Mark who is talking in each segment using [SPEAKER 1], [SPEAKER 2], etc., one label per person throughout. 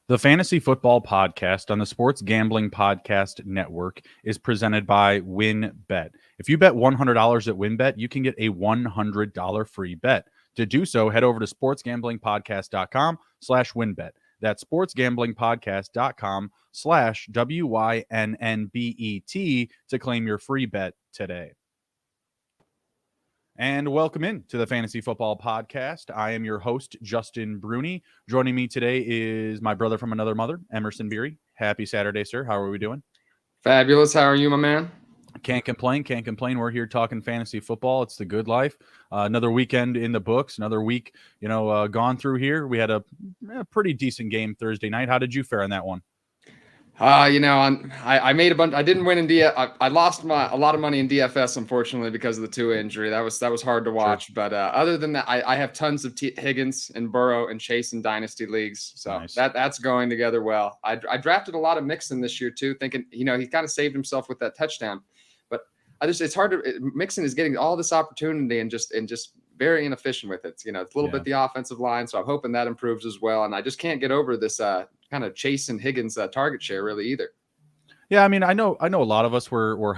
[SPEAKER 1] The Fantasy Football Podcast on the Sports Gambling Podcast Network is presented by WynnBET. If you bet $100 at WynnBET, you can get a $100 free bet. To do so, head over to sportsgamblingpodcast.com/WynnBET. That's sportsgamblingpodcast.com/WYNNBET to claim your free bet today. And welcome in to the Fantasy Football Podcast. I am your host, Justin Bruni. Joining me today is my brother from another mother, Emerson Beery. Happy Saturday, sir. How are we doing?
[SPEAKER 2] Fabulous. How are you, my man?
[SPEAKER 1] Can't complain. We're here talking fantasy football. It's the good life. Another weekend in the books. Another week, gone through here. We had a pretty decent game Thursday night. How did you fare on that one?
[SPEAKER 2] I made a bunch. I didn't win in I lost a lot of money in DFS, unfortunately, because of the Tua injury. That was hard to watch. Sure. But other than that, I have tons of Higgins and Burrow and Chase in dynasty leagues, so nice. That's going together well. I drafted a lot of Mixon this year too, thinking he kind of saved himself with that touchdown. But it's hard to Mixon is getting all this opportunity and just very inefficient with it. It's a little bit the offensive line, so I'm hoping that improves as well. And I just can't get over this kind of Chase and Higgins target share really either.
[SPEAKER 1] Yeah, I mean, I know a lot of us were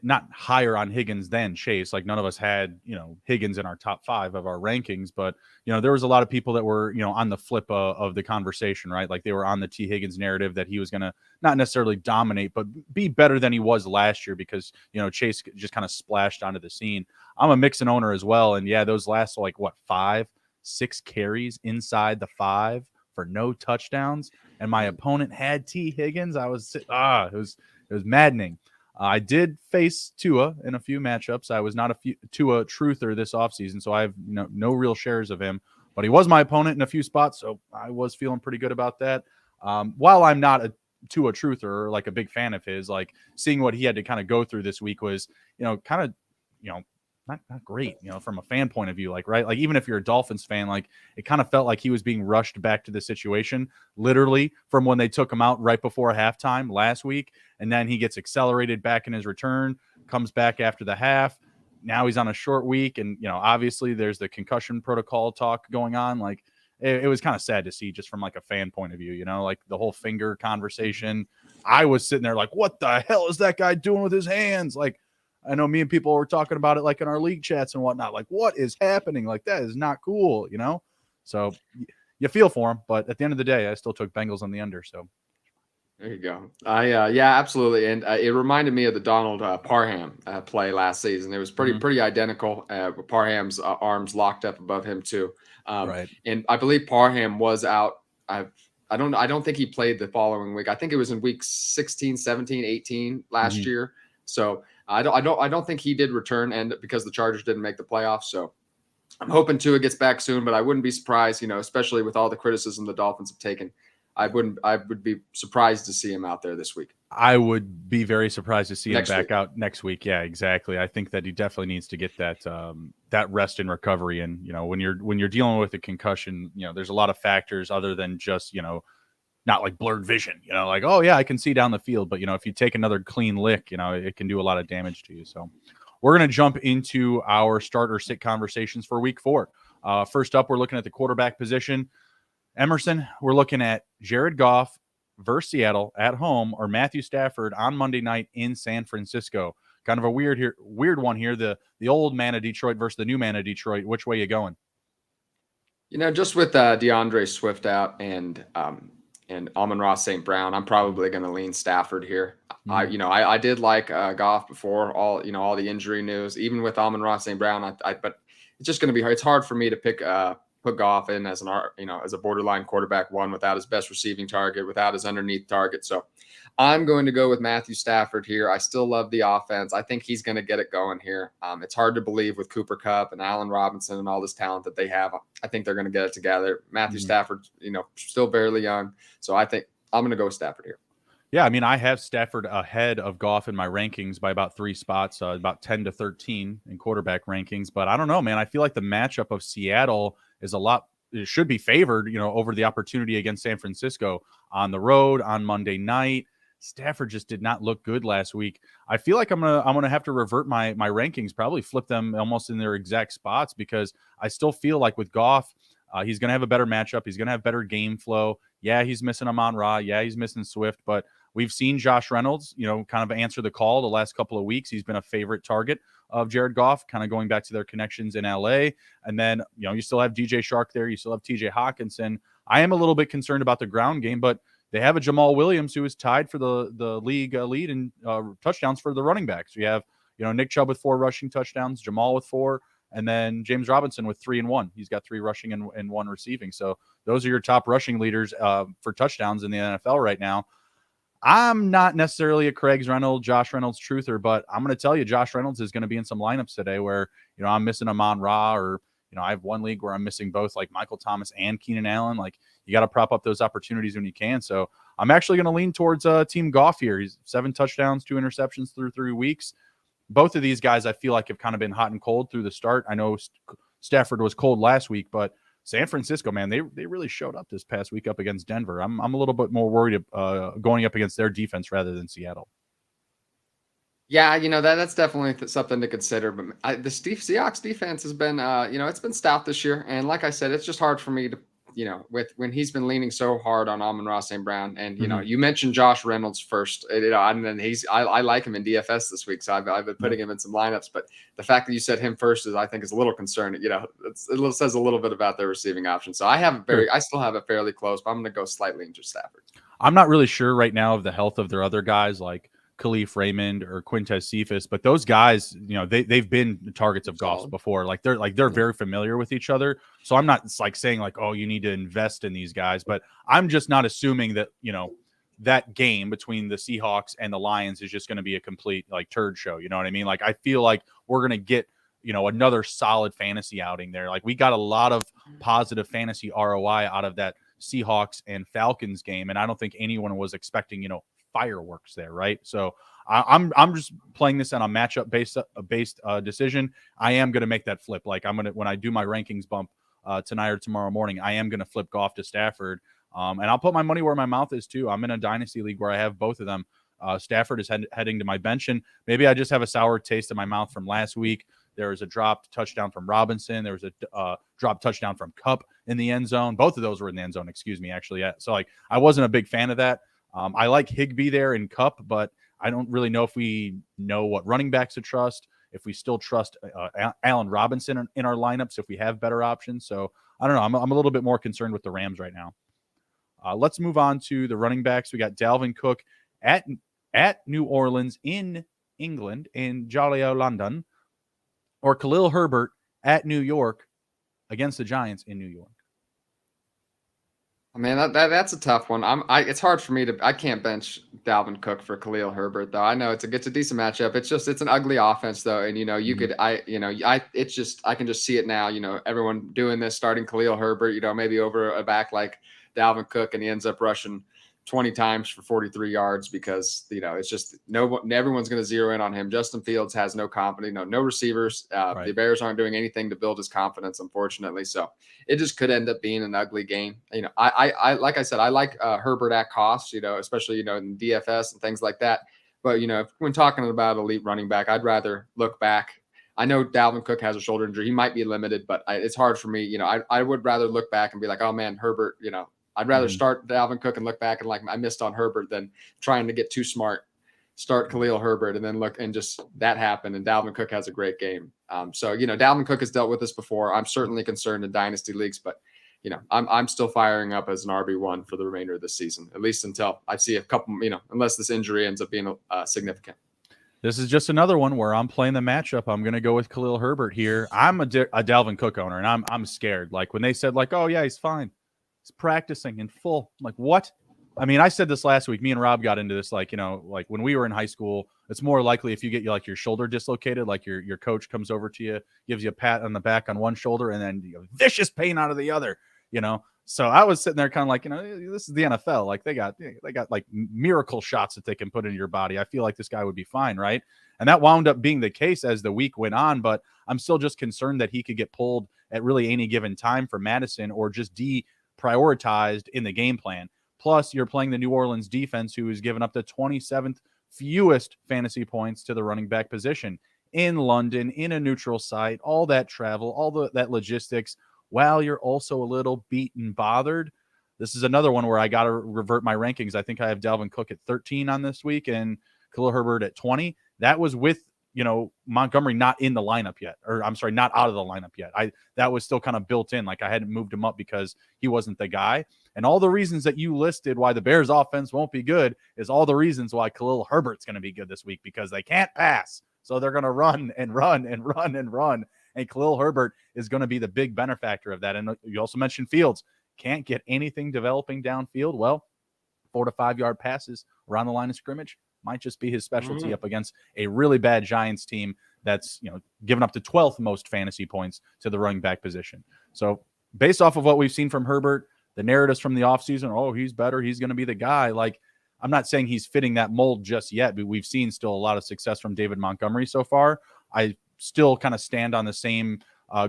[SPEAKER 1] not higher on Higgins than Chase. Like none of us had, Higgins in our top 5 of our rankings, but there was a lot of people that were, on the flip of the conversation, right? Like they were on the T Higgins narrative that he was going to not necessarily dominate, but be better than he was last year because, Chase just kind of splashed onto the scene. I'm a Mixon owner as well. And yeah, those last 5-6 carries inside the 5 for no touchdowns, and my opponent had T Higgins. It was maddening. I did face Tua in a few matchups. I was not a Tua truther this offseason, so I have no real shares of him, but he was my opponent in a few spots, so I was feeling pretty good about that. While I'm not a Tua truther or like a big fan of his, like seeing what he had to kind of go through this week was, not great, from a fan point of view, right? Like even if you're a Dolphins fan, like it kind of felt like he was being rushed back to the situation, literally from when they took him out right before halftime last week. And then he gets accelerated back in his return, comes back after the half. Now he's on a short week. And, obviously there's the concussion protocol talk going on. Like it was kind of sad to see just from like a fan point of view, like the whole finger conversation. I was sitting there like, what the hell is that guy doing with his hands? Like, I know me and people were talking about it like in our league chats and whatnot. Like, what is happening? Like, that is not cool, So you feel for him, but at the end of the day, I still took Bengals on the under. So
[SPEAKER 2] there you go. Yeah, absolutely. And it reminded me of the Donald Parham play last season. It was pretty identical. Parham's arms locked up above him too.
[SPEAKER 1] Right.
[SPEAKER 2] And I believe Parham was out. I don't think he played the following week. I think it was in week 16, 17, 18 last year. So I don't think he did return, and because the Chargers didn't make the playoffs. So I'm hoping Tua gets back soon, but I wouldn't be surprised, especially with all the criticism the Dolphins have taken. I would be surprised to see him out there this week.
[SPEAKER 1] I would be very surprised to see him back out next week. Yeah, exactly. I think that he definitely needs to get that rest and recovery. And, when you're dealing with a concussion, there's a lot of factors other than just, not like blurred vision, like, oh yeah, I can see down the field. But, if you take another clean lick, it can do a lot of damage to you. So we're going to jump into our start or sit conversations for week 4. First up, we're looking at the quarterback position. Emerson, we're looking at Jared Goff versus Seattle at home or Matthew Stafford on Monday night in San Francisco. Kind of a weird one here. The old man of Detroit versus the new man of Detroit. Which way you going?
[SPEAKER 2] Just with DeAndre Swift out and Amon-Ra St. Brown, I'm probably going to lean Stafford here. I did like Goff before all the injury news, even with Amon-Ra St. Brown. But it's just going to be hard. It's hard for me to put Goff in as as a borderline quarterback one without his best receiving target, without his underneath target. So I'm going to go with Matthew Stafford here. I still love the offense. I think he's going to get it going here. It's hard to believe with Cooper Kupp and Allen Robinson and all this talent that they have. I think they're going to get it together. Matthew Stafford, still fairly young. So I think I'm going to go with Stafford here.
[SPEAKER 1] Yeah, I mean, I have Stafford ahead of Goff in my rankings by about 3 spots, about 10 to 13 in quarterback rankings. But I don't know, man. I feel like the matchup of Seattle is it should be favored, over the opportunity against San Francisco on the road on Monday night. Stafford just did not look good last week. I feel like I'm gonna have to revert my rankings, probably flip them almost in their exact spots, because I still feel like with Goff, he's gonna have a better matchup. He's gonna have better game flow. Yeah, he's missing Amon-Ra. Yeah, he's missing Swift, but we've seen Josh Reynolds, kind of answer the call the last couple of weeks. He's been a favorite target of Jared Goff, kind of going back to their connections in LA. And then, you still have DJ Shark there. You still have TJ Hawkinson. I am a little bit concerned about the ground game, but they have a Jamal Williams who is tied for the league lead in touchdowns for the running backs. We have, Nick Chubb with 4 rushing touchdowns, Jamal with 4, and then James Robinson with 3 and 1. He's got 3 rushing and 1 receiving. So those are your top rushing leaders for touchdowns in the NFL right now. I'm not necessarily a Josh Reynolds truther, but I'm going to tell you, Josh Reynolds is going to be in some lineups today where, I'm missing Amon-Ra, or, I have one league where I'm missing both like Michael Thomas and Keenan Allen. Like, you got to prop up those opportunities when you can. So I'm actually going to lean towards Team Goff here. He's 7 touchdowns, 2 interceptions through 3 weeks. Both of these guys, I feel like, have kind of been hot and cold through the start. I know Stafford was cold last week, but San Francisco, man, they really showed up this past week up against Denver. I'm a little bit more worried going up against their defense rather than Seattle.
[SPEAKER 2] Yeah, that's definitely something to consider. But the Seahawks defense has been, it's been stout this year. And like I said, it's just hard for me to, when he's been leaning so hard on Amon-Ra St. Brown. And, you mentioned Josh Reynolds first, and then I like him in DFS this week. So I've been putting him in some lineups. But the fact that you said him first I think is a little concerning. It says a little bit about their receiving option. So I still have it fairly close, but I'm going to go slightly into Stafford.
[SPEAKER 1] I'm not really sure right now of the health of their other guys like Khalif Raymond or Quintez Cephas, but those guys, they've been targets of Goff's before. They're very familiar with each other. So I'm not saying oh, you need to invest in these guys, but I'm just not assuming that, that game between the Seahawks and the Lions is just going to be a complete turd show. You know what I mean? I feel like we're going to get, another solid fantasy outing there. We got a lot of positive fantasy ROI out of that Seahawks and Falcons game. And I don't think anyone was expecting, fireworks there, right? So I'm just playing this on a matchup based decision. I am going to make that flip. When I do my rankings bump tonight or tomorrow morning, I am going to flip Goff to Stafford, and I'll put my money where my mouth is too. I'm in a dynasty league where I have both of them. Stafford is heading to my bench, and maybe I just have a sour taste in my mouth from last week. There was a dropped touchdown from Robinson. There was a dropped touchdown from Kupp in the end zone. Both of those were in the end zone, actually. Yeah. So I wasn't a big fan of that. I like Higbee there in Kupp, but I don't really know if we know what running backs to trust, if we still trust Allen Robinson in our lineups, if we have better options. So I don't know. I'm a little bit more concerned with the Rams right now. Let's move on to the running backs. We got Dalvin Cook at New Orleans in England, in Jolly O London, or Khalil Herbert at New York against the Giants in New York.
[SPEAKER 2] Man, that's a tough one. It's hard for me I can't bench Dalvin Cook for Khalil Herbert though. I know it's a decent matchup. It's an ugly offense though, and I can just see it now. Everyone doing this, starting Khalil Herbert. Maybe over a back like Dalvin Cook, and he ends up rushing 20 times for 43 yards because it's just everyone's going to zero in on him. Justin Fields has no confidence, no receivers. Right. The Bears aren't doing anything to build his confidence, unfortunately. So it just could end up being an ugly game. I like I said, I like Herbert at cost, especially in DFS and things like that. But when talking about elite running back, I'd rather look back. I know Dalvin Cook has a shoulder injury; he might be limited, but it's hard for me. I would rather look back and be like, oh man, Herbert, I'd rather start Dalvin Cook and look back and I missed on Herbert than trying to get too smart, start Khalil Herbert and then look and just that happened. And Dalvin Cook has a great game. So Dalvin Cook has dealt with this before. I'm certainly concerned in dynasty leagues, but I'm still firing up as an RB1 for the remainder of the season, at least until I see a couple, unless this injury ends up being significant.
[SPEAKER 1] This is just another one where I'm playing the matchup. I'm going to go with Khalil Herbert here. I'm a Dalvin Cook owner, and I'm scared. When they said oh yeah, he's fine. He's practicing in full. I'm like, what? I mean, I said this last week. Me and Rob got into this, when we were in high school, it's more likely if you get your shoulder dislocated, your coach comes over to you, gives you a pat on the back on one shoulder, and then vicious pain out of the other, So I was sitting there kind of this is the NFL. They got miracle shots that they can put into your body. I feel like this guy would be fine, right? And that wound up being the case as the week went on, but I'm still just concerned that he could get pulled at really any given time for Madison or just prioritized in the game plan. Plus, you're playing the New Orleans defense, who has given up the 27th fewest fantasy points to the running back position in London, in a neutral site, all that travel, that logistics, while you're also a little beat and bothered. this is another one where I got to revert my rankings. I think I have Dalvin Cook at 13 on this week and Khalil Herbert at 20. That was with, Montgomery not in the lineup yet, or I'm sorry, not out of the lineup yet. That was still kind of built in. Like I hadn't moved him up because he wasn't the guy. And all the reasons that you listed why the Bears offense won't be good is all the reasons why Khalil Herbert's going to be good this week, because they can't pass. So they're going to run and run and run and run. And Khalil Herbert is going to be the big benefactor of that. And you also mentioned Fields. Can't get anything developing downfield. Well, 4 to 5 yard passes around the line of scrimmage might just be his specialty up against a really bad Giants team that's, given up the 12th most fantasy points to the running back position. So based off of what we've seen from Herbert, the narratives from the offseason, oh, he's better, he's going to be the guy. Like, I'm not saying he's fitting that mold just yet, but we've seen still a lot of success from David Montgomery so far. I still kind of stand on the same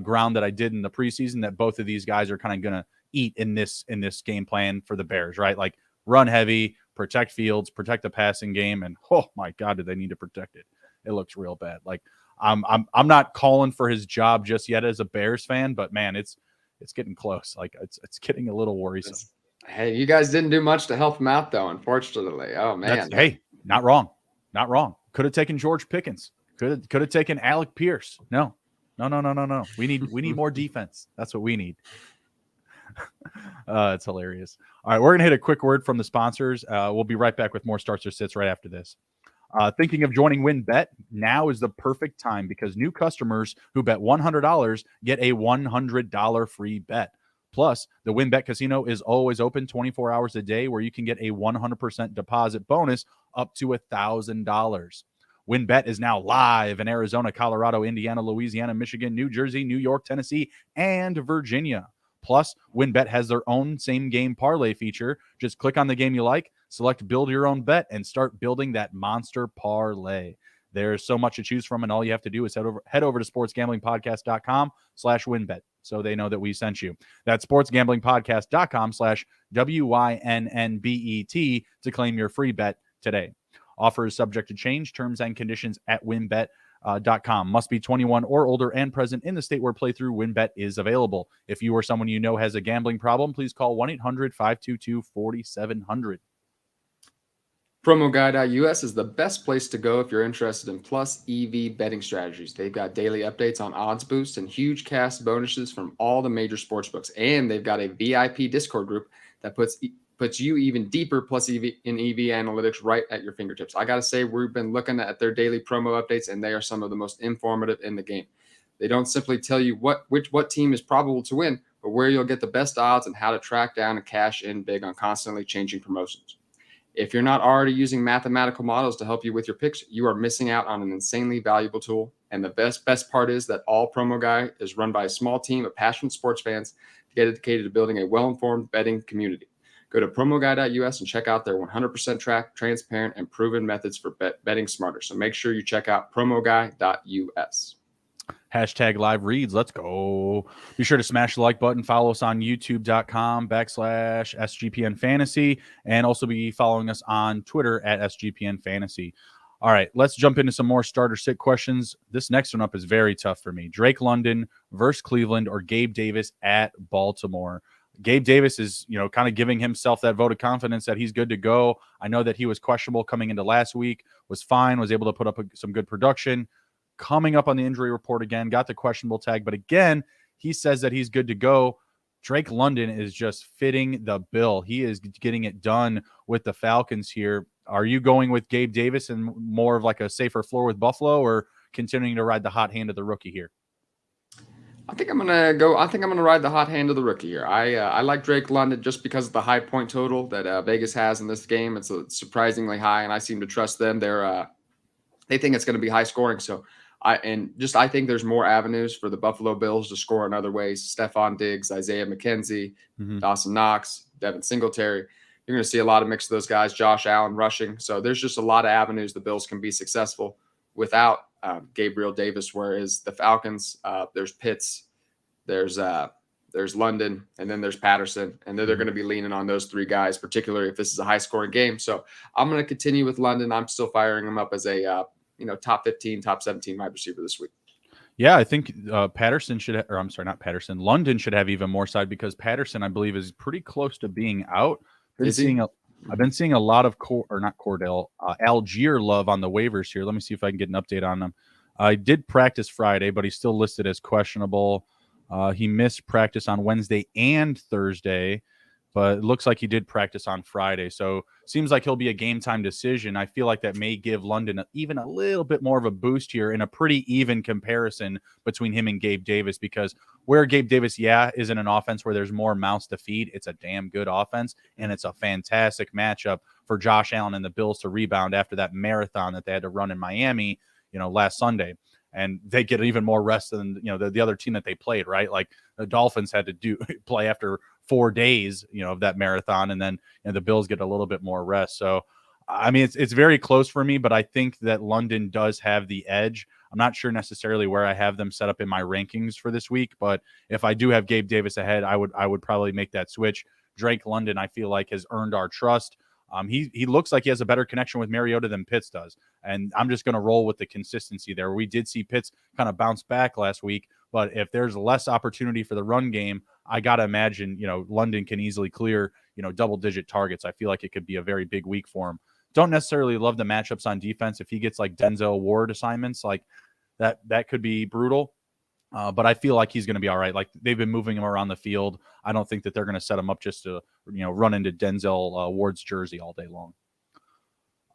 [SPEAKER 1] ground that I did in the preseason, that both of these guys are kind of going to eat in this game plan for the Bears, right? Like run heavy, protect Fields, protect the passing game, and oh my God, do they need to protect it? It looks real bad. Like I'm not calling for his job just yet as a Bears fan, but man, it's getting close. Like it's getting a little worrisome.
[SPEAKER 2] Hey, you guys didn't do much to help him out though, unfortunately. Oh man.
[SPEAKER 1] Hey, not wrong. Could have taken George Pickens. Could have taken Alec Pierce. No. We need more defense. That's what we need. It's hilarious. All right, we're gonna hit a quick word from the sponsors. We'll be right back with more starts or sits right after this. Thinking of joining WynnBET? Now is the perfect time, because new customers who bet $100 get a $100 free bet. Plus, the WynnBET Casino is always open 24 hours a day, where you can get a 100% deposit bonus up to $1,000. WynnBET is now live in Arizona, Colorado, Indiana, Louisiana, Michigan, New Jersey, New York, Tennessee, and Virginia. Plus, WynnBET has their own same-game parlay feature. Just click on the game you like, select build your own bet, and start building that monster parlay. There's so much to choose from, and all you have to do is head over to sportsgamblingpodcast.com/WynnBET, so they know that we sent you. That's sportsgamblingpodcast.com/WYNNBET to claim your free bet today. Offer is subject to change. Terms and conditions at WynnBET.com. Must be 21 or older and present in the state where playthrough WynnBET is available. If you or someone you know has a gambling problem, please call 1-800-522-4700.
[SPEAKER 2] PromoGuy.us is the best place to go if you're interested in plus EV betting strategies. They've got daily updates on odds boosts and huge cash bonuses from all the major sportsbooks. And they've got a VIP Discord group that puts you even deeper plus EV in EV analytics right at your fingertips. I got to say, we've been looking at their daily promo updates, and they are some of the most informative in the game. They don't simply tell you what team is probable to win, but where you'll get the best odds and how to track down and cash in big on constantly changing promotions. If you're not already using mathematical models to help you with your picks, you are missing out on an insanely valuable tool. And the best part is that all Promo Guy is run by a small team of passionate sports fans dedicated to building a well-informed betting community. Go to promoguy.us and check out their 100% tracked, transparent, and proven methods for betting smarter. So make sure you check out promoguy.us.
[SPEAKER 1] Hashtag live reads. Let's go. Be sure to smash the like button. Follow us on youtube.com/SGPN Fantasy, and also be following us on Twitter at SGPN Fantasy. All right, let's jump into some more starter sit questions. This next one up is very tough for me. Drake London versus Cleveland or Gabe Davis at Baltimore. Gabe Davis is, kind of giving himself that vote of confidence that he's good to go. I know that he was questionable coming into last week, was fine, was able to put up some good production. Coming up on the injury report again, got the questionable tag, but again, he says that he's good to go. Drake London is just fitting the bill. He is getting it done with the Falcons here. Are you going with Gabe Davis and more of like a safer floor with Buffalo, or continuing to ride the hot hand of the rookie here?
[SPEAKER 2] I think I'm gonna ride the hot hand of the rookie here. I like Drake London just because of the high point total that Vegas has in this game. It's surprisingly high, and I seem to trust them. They think it's going to be high scoring. So I think there's more avenues for the Buffalo Bills to score in other ways. Stephon Diggs, Isaiah McKenzie, Dawson Knox, Devin Singletary. You're going to see a lot of mix of those guys. Josh Allen rushing. So there's just a lot of avenues the Bills can be successful without Gabriel Davis, whereas the Falcons, there's Pitts, there's London, and then there's Patterson, and then they're going to be leaning on those three guys, particularly if this is a high-scoring game. So I'm going to continue with London. I'm still firing him up as a top 15, top 17 wide receiver this week.
[SPEAKER 1] Yeah, I think Patterson should, or I'm sorry, not Patterson. London should have even more side because Patterson, I believe, is pretty close to being out. Been
[SPEAKER 2] Is he?
[SPEAKER 1] seeing a, I've been seeing a lot of or not Cordell, Algier love on the waivers here. Let me see if I can get an update on them. I did practice Friday, but he's still listed as questionable. He missed practice on Wednesday and Thursday, but it looks like he did practice on Friday. So seems like he'll be a game time decision. I feel like that may give London even a little bit more of a boost here in a pretty even comparison between him and Gabe Davis, because where Gabe Davis, is in an offense where there's more mouths to feed, it's a damn good offense, and it's a fantastic matchup for Josh Allen and the Bills to rebound after that marathon that they had to run in Miami, last Sunday. And they get even more rest than the other team that they played, right? Like the Dolphins had to play after 4 days, of that marathon, and then the Bills get a little bit more rest. So, I mean, it's very close for me, but I think that London does have the edge. I'm not sure necessarily where I have them set up in my rankings for this week, but if I do have Gabe Davis ahead, I would probably make that switch. Drake London, I feel like, has earned our trust. He looks like he has a better connection with Mariota than Pitts does, and I'm just going to roll with the consistency there. We did see Pitts kind of bounce back last week, but if there's less opportunity for the run game, I got to imagine, London can easily clear, double-digit targets. I feel like it could be a very big week for him. Don't necessarily love the matchups on defense. If he gets like Denzel Ward assignments, like that could be brutal. But I feel like he's going to be all right. Like they've been moving him around the field. I don't think that they're going to set him up just to, run into Denzel Ward's jersey all day long.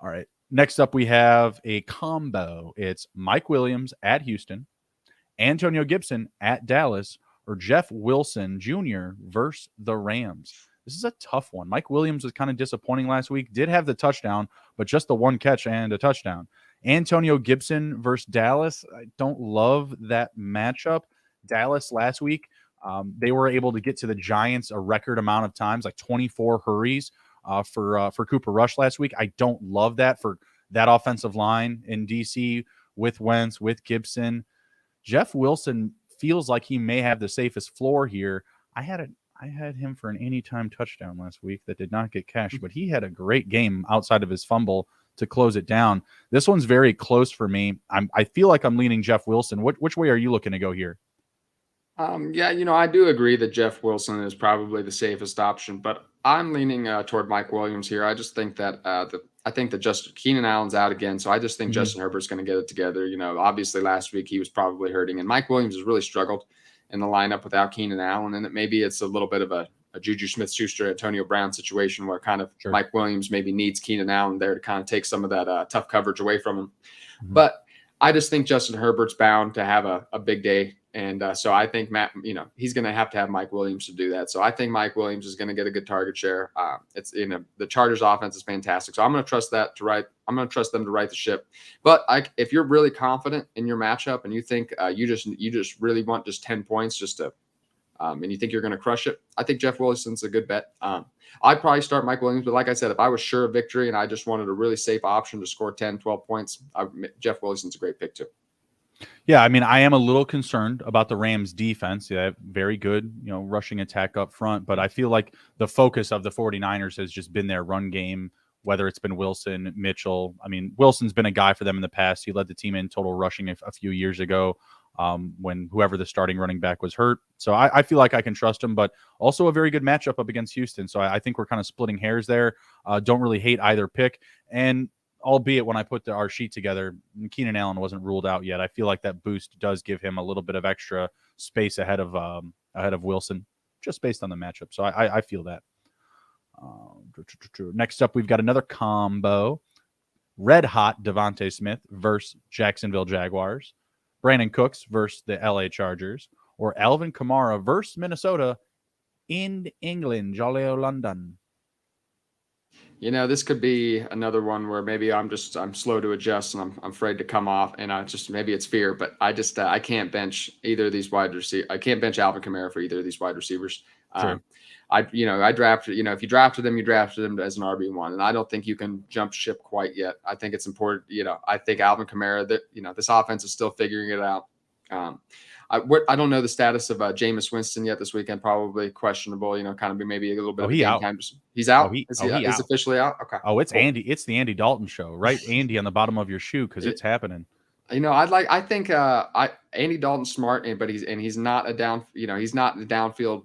[SPEAKER 1] All right. Next up, we have a combo. It's Mike Williams at Houston, Antonio Gibson at Dallas, or Jeff Wilson Jr. versus the Rams. This is a tough one. Mike Williams was kind of disappointing last week. Did have the touchdown, but just the one catch and a touchdown. Antonio Gibson versus Dallas. I don't love that matchup. Dallas last week, they were able to get to the Giants a record amount of times, like 24 hurries for Cooper Rush last week. I don't love that for that offensive line in DC with Wentz, with Gibson. Jeff Wilson feels like he may have the safest floor here. I had him for an anytime touchdown last week that did not get cashed, but he had a great game outside of his fumble to close it down. This one's very close for me. I feel like I'm leaning Jeff Wilson. Which way are you looking to go here?
[SPEAKER 2] I do agree that Jeff Wilson is probably the safest option, but I'm leaning toward Mike Williams here. I just think that just Keenan Allen's out again, so I just think Justin Herbert's going to get it together. Obviously last week he was probably hurting, and Mike Williams has really struggled in the lineup without Keenan Allen, and maybe it's a little bit of a Juju Smith-Schuster, Antonio Brown situation where kind of Mike Williams maybe needs Keenan Allen there to kind of take some of that tough coverage away from him. Mm-hmm. But I just think Justin Herbert's bound to have a big day. And so I think he's going to have Mike Williams to do that. So I think Mike Williams is going to get a good target share. It's the Chargers offense is fantastic. So I'm going to trust that I'm going to trust them to right the ship. But if you're really confident in your matchup and you think you just really want just 10 points just to, and you think you're going to crush it, I think Jeff Wilson's a good bet. I'd probably start Mike Williams, but like I said, if I was sure of victory and I just wanted a really safe option to score 10, 12 points, Jeff Wilson's a great pick too.
[SPEAKER 1] Yeah, I mean, I am a little concerned about the Rams defense. Yeah, very good, rushing attack up front, but I feel like the focus of the 49ers has just been their run game, whether it's been Wilson, Mitchell. I mean, Wilson's been a guy for them in the past. He led the team in total rushing a few years ago when whoever the starting running back was hurt. So I feel like I can trust him, but also a very good matchup up against Houston. So I think we're kind of splitting hairs there. Don't really hate either pick. And albeit when I put our sheet together, Keenan Allen wasn't ruled out yet. I feel like that boost does give him a little bit of extra space ahead of Wilson, just based on the matchup. So I feel that. Next up, we've got another combo. Red hot Devontae Smith versus Jacksonville Jaguars. Brandon Cooks versus the LA Chargers. Or Alvin Kamara versus Minnesota in England, Jolly O' London.
[SPEAKER 2] This could be another one where maybe I'm slow to adjust and I'm afraid to come off, and maybe it's fear, but I can't bench either of these wide receivers. I can't bench Alvin Kamara for either of these wide receivers.
[SPEAKER 1] Sure.
[SPEAKER 2] I drafted, if you drafted them, you drafted them as an RB1, and I don't think you can jump ship quite yet. I think it's important. I think Alvin Kamara, this offense is still figuring it out. I don't know the status of Jameis Winston yet this weekend. Probably questionable. Kind of maybe a little bit of game
[SPEAKER 1] out.
[SPEAKER 2] time. He's out.
[SPEAKER 1] He's
[SPEAKER 2] He's officially out. Okay.
[SPEAKER 1] Oh, it's cool. Andy. It's the Andy Dalton show, right? Andy on the bottom of your shoe because it's happening.
[SPEAKER 2] I think Andy Dalton's smart, but he's not a he's not a downfield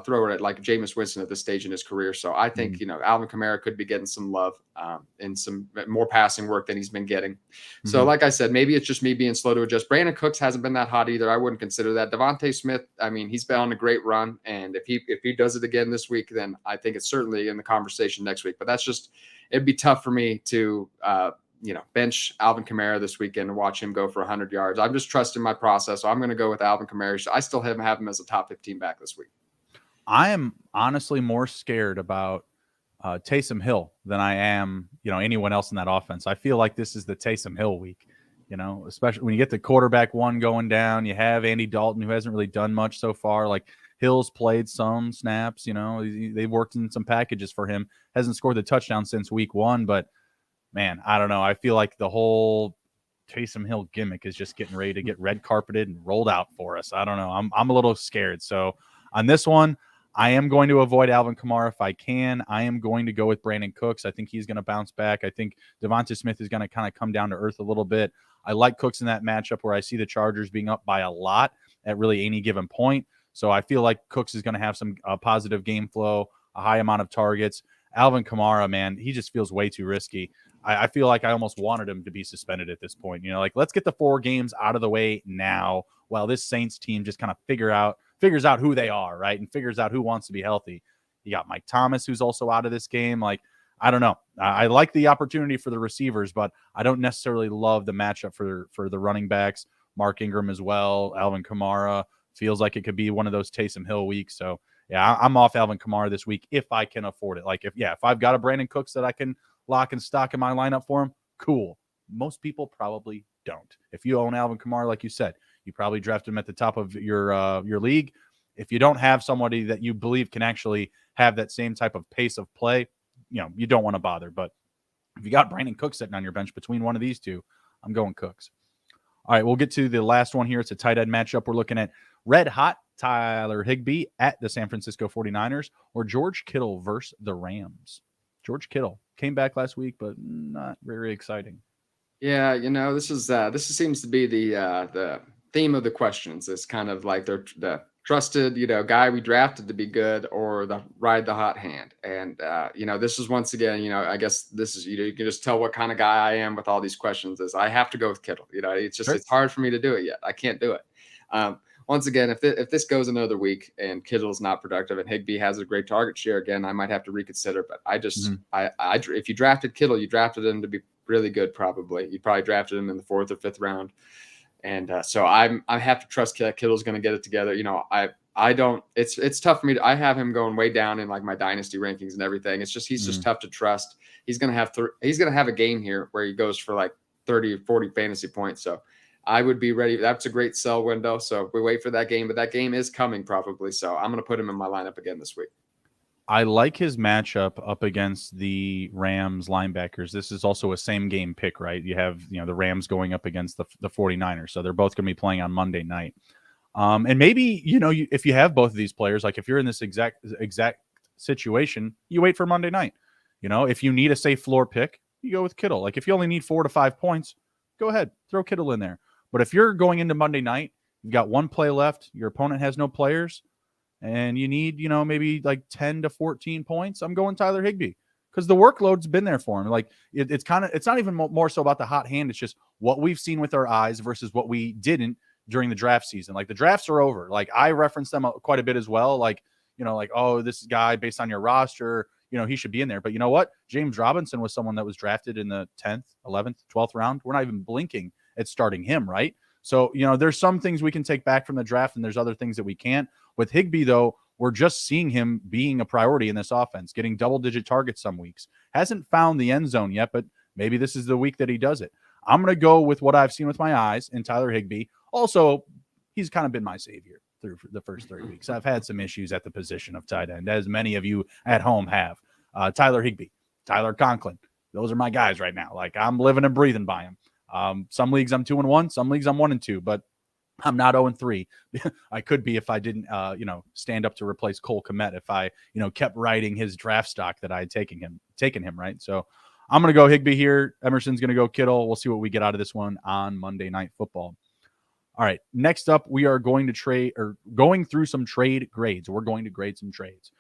[SPEAKER 2] thrower at like Jameis Winston at this stage in his career. So I think, Alvin Kamara could be getting some love and some more passing work than he's been getting. So like I said, maybe it's just me being slow to adjust. Brandon Cooks hasn't been that hot either. I wouldn't consider that. Devontae Smith, I mean, he's been on a great run. And if he does it again this week, then I think it's certainly in the conversation next week. But it'd be tough for me to, bench Alvin Kamara this weekend and watch him go for 100 yards. I'm just trusting my process. So I'm going to go with Alvin Kamara. So I still have him as a top 15 back this week.
[SPEAKER 1] I am honestly more scared about Taysom Hill than I am, anyone else in that offense. I feel like this is the Taysom Hill week, especially when you get the quarterback one going down. You have Andy Dalton, who hasn't really done much so far. Like Hill's played some snaps, they've worked in some packages for him. Hasn't scored the touchdown since week 1, but man, I don't know. I feel like the whole Taysom Hill gimmick is just getting ready to get red carpeted and rolled out for us. I don't know. I'm a little scared. So on this one, I am going to avoid Alvin Kamara if I can. I am going to go with Brandon Cooks. I think he's going to bounce back. I think Devonta Smith is going to kind of come down to earth a little bit. I like Cooks in that matchup where I see the Chargers being up by a lot at really any given point. So I feel like Cooks is going to have some positive game flow, a high amount of targets. Alvin Kamara, man, he just feels way too risky. I feel like I almost wanted him to be suspended at this point. Let's get the 4 games out of the way now while this Saints team just kind of figures out who they are, right? And figures out who wants to be healthy. You got Mike Thomas, who's also out of this game. Like, I don't know. I like the opportunity for the receivers, but I don't necessarily love the matchup for the running backs. Mark Ingram as well. Alvin Kamara feels like it could be one of those Taysom Hill weeks. So yeah, I'm off Alvin Kamara this week if I can afford it. Like if I've got a Brandon Cooks that I can lock and stock in my lineup for him, cool. Most people probably don't. If you own Alvin Kamara, like you said, you probably drafted him at the top of your league. If you don't have somebody that you believe can actually have that same type of pace of play, you don't want to bother. But if you got Brandon Cooks sitting on your bench between one of these two, I'm going Cooks. All right, we'll get to the last one here. It's a tight end matchup. We're looking at red hot Tyler Higbee at the San Francisco 49ers or George Kittle versus the Rams. George Kittle came back last week, but not very exciting.
[SPEAKER 2] Yeah, this seems to be the theme of the questions. It's kind of like the trusted, guy we drafted to be good or the ride the hot hand. And this is once again, I guess this is you can just tell what kind of guy I am with all these questions. Is I have to go with Kittle. It's just It's hard for me to do it yet. I can't do it. Once again, if this goes another week and Kittle's not productive and Higbee has a great target share again, I might have to reconsider. But I just if you drafted Kittle, you drafted him to be really good. Probably you probably drafted him in the 4th or 5th round, and so I have to trust Kittle's going to get it together. I don't. It's tough for me. I have him going way down in like my dynasty rankings and everything. It's just he's just tough to trust. He's going to have a game here where he goes for like 30 or 40 fantasy points. So I would be ready. That's a great sell window. So we wait for that game, but that game is coming probably. So I'm going to put him in my lineup again this week.
[SPEAKER 1] I like his matchup up against the Rams linebackers. This is also a same game pick, right? You have, the Rams going up against the 49ers. So they're both going to be playing on Monday night. And maybe, if you have both of these players, like if you're in this exact situation, you wait for Monday night. If you need a safe floor pick, you go with Kittle. Like if you only need 4 to 5 points, go ahead, throw Kittle in there. But if you're going into Monday night, you've got one play left, your opponent has no players, and you need, maybe like 10 to 14 points, I'm going Tyler Higbee because the workload's been there for him. Like it's not even more so about the hot hand. It's just what we've seen with our eyes versus what we didn't during the draft season. Like the drafts are over. Like I reference them quite a bit as well. Like, oh, this guy based on your roster, he should be in there. But you know what? James Robinson was someone that was drafted in the 10th, 11th, 12th round. We're not even blinking at starting him, right? So, there's some things we can take back from the draft and there's other things that we can't. With Higbee, though, we're just seeing him being a priority in this offense, getting double-digit targets some weeks. Hasn't found the end zone yet, but maybe this is the week that he does it. I'm going to go with what I've seen with my eyes in Tyler Higbee. Also, he's kind of been my savior through the first 3 weeks. I've had some issues at the position of tight end, as many of you at home have. Tyler Higbee, Tyler Conklin, those are my guys right now. Like I'm living and breathing by them. Some leagues I'm 2-1, some leagues I'm 1-2, but I'm not 0-3. I could be if I didn't, stand up to replace Cole Kmet. If I, kept writing his draft stock that I had taken him, right? So I'm going to go Higbee here. Emerson's going to go Kittle. We'll see what we get out of this one on Monday Night Football. All right. Next up, we are going to going through some trade grades. We're going to grade some trades.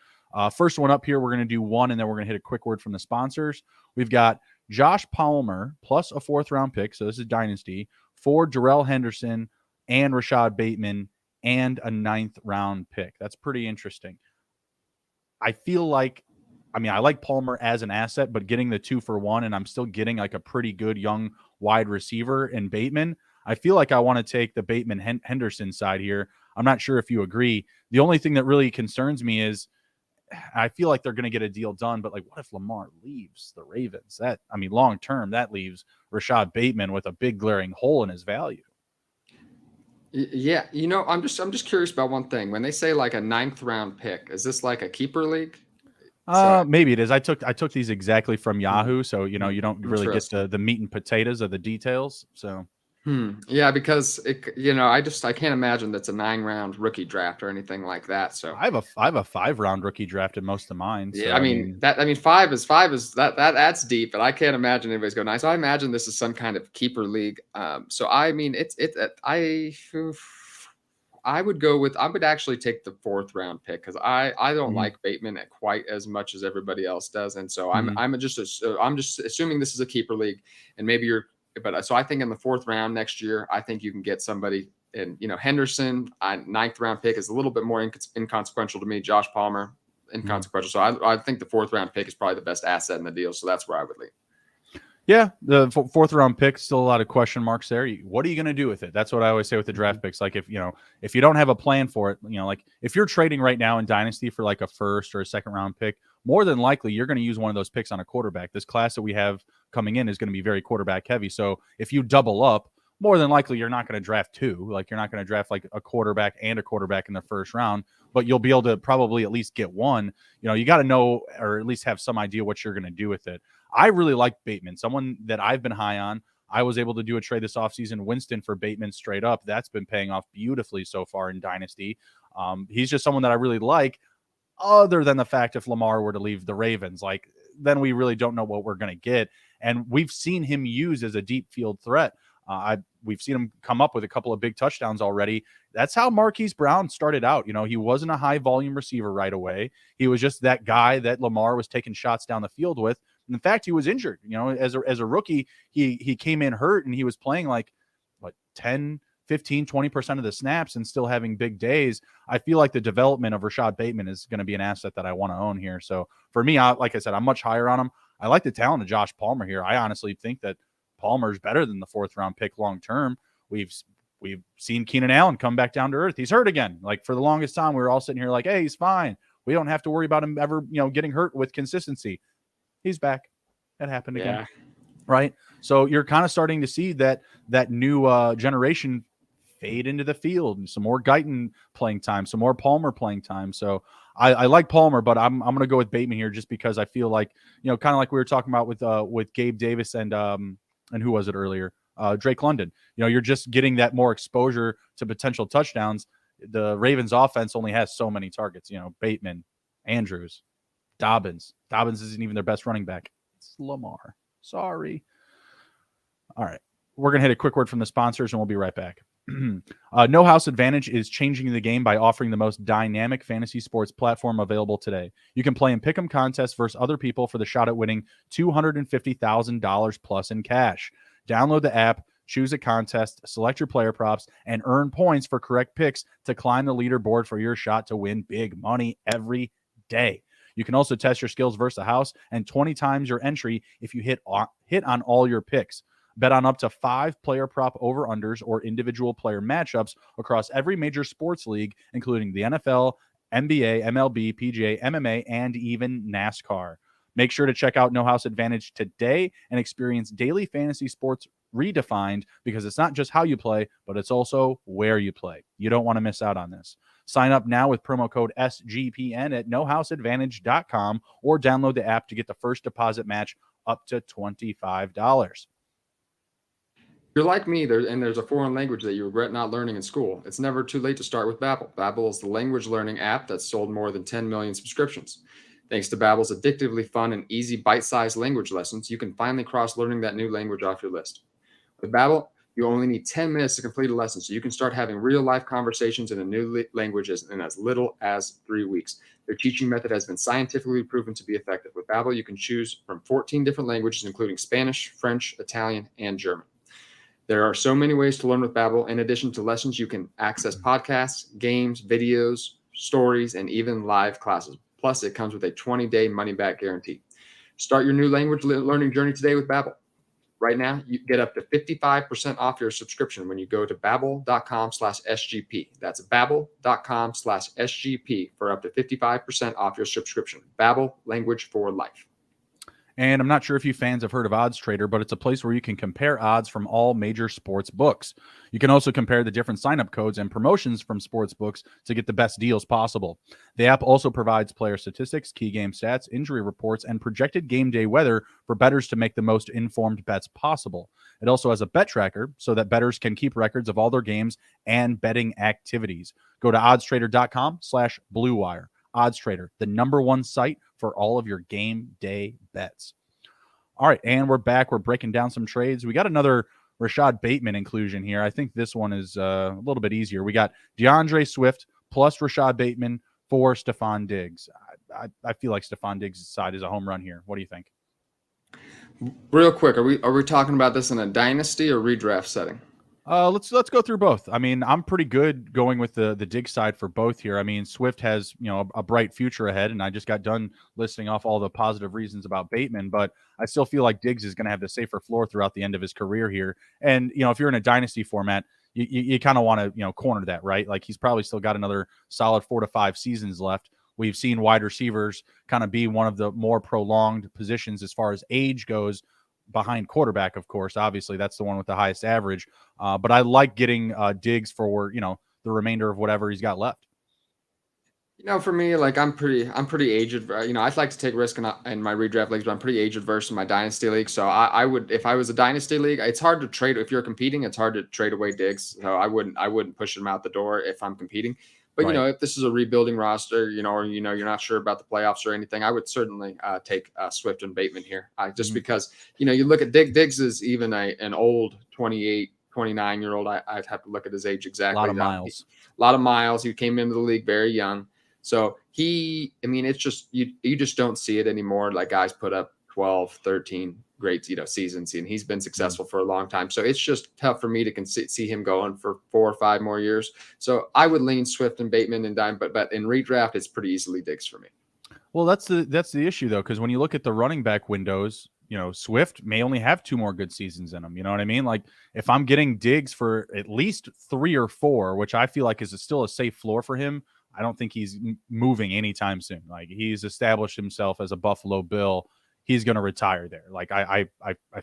[SPEAKER 1] First one up here, we're going to do one, and then we're going to hit a quick word from the sponsors. We've got Josh Palmer plus a 4th-round pick, so this is Dynasty, for Darrell Henderson and Rashad Bateman and a 9th-round pick. That's pretty interesting. I feel like, I like Palmer as an asset, but getting the 2-for-1, and I'm still getting like a pretty good young wide receiver in Bateman. I feel like I want to take the Bateman Henderson side here. I'm not sure if you agree. The only thing that really concerns me is I feel like they're going to get a deal done, but like, what if Lamar leaves the Ravens? Long term, that leaves Rashad Bateman with a big glaring hole in his value.
[SPEAKER 2] Yeah, I'm just curious about one thing. When they say like a 9th-round pick, is this like a keeper league?
[SPEAKER 1] Maybe it is. I took these exactly from Yahoo, so you don't really get the meat and potatoes of the details. So
[SPEAKER 2] yeah, because I can't imagine that's a 9-round rookie draft or anything like that. So
[SPEAKER 1] I have a 5-round rookie draft in most of mine. So,
[SPEAKER 2] yeah, 5 is that's deep, but I can't imagine anybody's going 9. So I imagine this is some kind of keeper league. So I would actually take the 4th-round pick because I don't like Bateman quite as much as everybody else does, and so I'm just assuming this is a keeper league, and maybe so I think in the 4th round next year, I think you can get somebody. And Henderson, 9th-round pick is a little bit more inconsequential to me. Josh Palmer, inconsequential. So I think the 4th-round pick is probably the best asset in the deal. So that's where I would lean.
[SPEAKER 1] Yeah, the 4th-round pick, still a lot of question marks there. What are you going to do with it? That's what I always say with the draft picks. Like if you don't have a plan for it, like if you're trading right now in Dynasty for like a 1st or a 2nd-round pick, more than likely you're going to use one of those picks on a quarterback. This class that we have coming in is going to be very quarterback heavy. So if you double up, more than likely you're not going to draft 2. Like you're not going to draft like a quarterback and a quarterback in the 1st round, but you'll be able to probably at least get one. You got to know or at least have some idea what you're going to do with it. I really like Bateman, someone that I've been high on. I was able to do a trade this offseason, Winston for Bateman straight up. That's been paying off beautifully so far in Dynasty. He's just someone that I really like, other than the fact if Lamar were to leave the Ravens, like then we really don't know what we're going to get. And we've seen him used as a deep field threat. We've seen him come up with a couple of big touchdowns already. That's how Marquise Brown started out. He wasn't a high volume receiver right away. He was just that guy that Lamar was taking shots down the field with. In fact, he was injured. As a rookie, he came in hurt and he was playing like 10, 15, 20% of the snaps and still having big days. I feel like the development of Rashad Bateman is going to be an asset that I want to own here. So for me, like I said, I'm much higher on him. I like the talent of Josh Palmer here. I honestly think that Palmer's better than the 4th-round pick long term. We've seen Keenan Allen come back down to earth. He's hurt again. Like for the longest time, we were all sitting here like, hey, he's fine. We don't have to worry about him ever, getting hurt with consistency. He's back. That happened again. Yeah. Right. So you're kind of starting to see that new generation fade into the field, and some more Guyton playing time, some more Palmer playing time. So I like Palmer, but I'm going to go with Bateman here just because I feel like, kind of like we were talking about with Gabe Davis and who was it earlier? Drake London. You're just getting that more exposure to potential touchdowns. The Ravens offense only has so many targets, Bateman, Andrews, Dobbins. Dobbins isn't even their best running back. It's Lamar. Sorry. All right. We're going to hit a quick word from the sponsors and we'll be right back. No House Advantage is changing the game by offering the most dynamic fantasy sports platform available today. You can play in pick'em contests versus other people for the shot at winning $250,000 plus in cash. Download the app, choose a contest, select your player props, and earn points for correct picks to climb the leaderboard for your shot to win big money every day. You can also test your skills versus the house and 20 times your entry if you hit on all your picks. Bet on up to 5 player prop over-unders or individual player matchups across every major sports league, including the NFL, NBA, MLB, PGA, MMA, and even NASCAR. Make sure to check out No House Advantage today and experience daily fantasy sports redefined, because it's not just how you play, but it's also where you play. You don't want to miss out on this. Sign up now with promo code SGPN at nohouseadvantage.com or download the app to get the first deposit match up to $25.
[SPEAKER 2] You're like me, there's a foreign language that you regret not learning in school. It's never too late to start with Babbel. Babbel is the language learning app that's sold more than 10 million subscriptions. Thanks to Babbel's addictively fun and easy bite-sized language lessons, you can finally cross learning that new language off your list. With Babbel, you only need 10 minutes to complete a lesson, so you can start having real-life conversations in a new language in as little as 3 weeks. Their teaching method has been scientifically proven to be effective. With Babbel, you can choose from 14 different languages, including Spanish, French, Italian, and German. There are so many ways to learn with Babbel. In addition to lessons, you can access podcasts, games, videos, stories, and even live classes. Plus, it comes with a 20-day money-back guarantee. Start your new language learning journey today with Babbel. Right now, you get up to 55% off your subscription when you go to babbel.com/SGP. That's babbel.com/SGP for up to 55% off your subscription. Babbel, language for life.
[SPEAKER 1] And I'm not sure if you fans have heard of Odds Trader, but it's a place where you can compare odds from all major sports books. You can also compare the different sign-up codes and promotions from sports books to get the best deals possible. The app also provides player statistics, key game stats, injury reports, and projected game day weather for bettors to make the most informed bets possible. It also has a bet tracker so that bettors can keep records of all their games and betting activities. Go to oddstrader.com/Blue Wire. Odds Trader, the #1 site for all of your game day bets. All right, and we're back. We're breaking down some trades. We got another Rashad Bateman inclusion here. I think this one is a little bit easier. We got DeAndre Swift plus Rashad Bateman for Stephon Diggs. I feel like Stephon Diggs' side is a home run here. What do you think?
[SPEAKER 2] Real quick, are we talking about this in a dynasty or redraft setting?
[SPEAKER 1] Let's go through both. I mean, I'm pretty good going with the Diggs side for both here. I mean, Swift has, a bright future ahead, and I just got done listing off all the positive reasons about Bateman, but I still feel like Diggs is going to have the safer floor throughout the end of his career here. And, if you're in a dynasty format, you kind of want to, corner that, right? Like he's probably still got another solid 4 to 5 seasons left. We've seen wide receivers kind of be one of the more prolonged positions as far as age goes, behind quarterback, of course. Obviously, that's the one with the highest average. But I like getting Diggs for the remainder of whatever he's got left.
[SPEAKER 2] For me, like I'm pretty aged. I'd like to take risk in my redraft leagues, but I'm pretty aged versus my dynasty league. So I would, if I was a dynasty league, it's hard to trade. If you're competing, it's hard to trade away Diggs. So I wouldn't push him out the door if I'm competing. But
[SPEAKER 1] Right.
[SPEAKER 2] If this is a rebuilding roster, or you're not sure about the playoffs or anything, I would certainly take Swift and Bateman here. Just because you look at Diggs is even an old 28, 29-year-old. I'd have to look at his age exactly.
[SPEAKER 1] A lot of miles.
[SPEAKER 2] A lot of miles. He came into the league very young. So it's just, you just don't see it anymore. Like guys put up 12, 13 great, seasons, and he's been successful for a long time. So it's just tough for me to see him going for 4 or 5 more years. So I would lean Swift and Bateman and dime, but in redraft, it's pretty easily Diggs for me.
[SPEAKER 1] Well, that's the issue though, because when you look at the running back windows, Swift may only have 2 more good seasons in him. You know what I mean? Like if I'm getting Diggs for at least 3 or 4, which I feel like is still a safe floor for him, I don't think he's moving anytime soon. Like he's established himself as a Buffalo Bill. He's going to retire there. Like I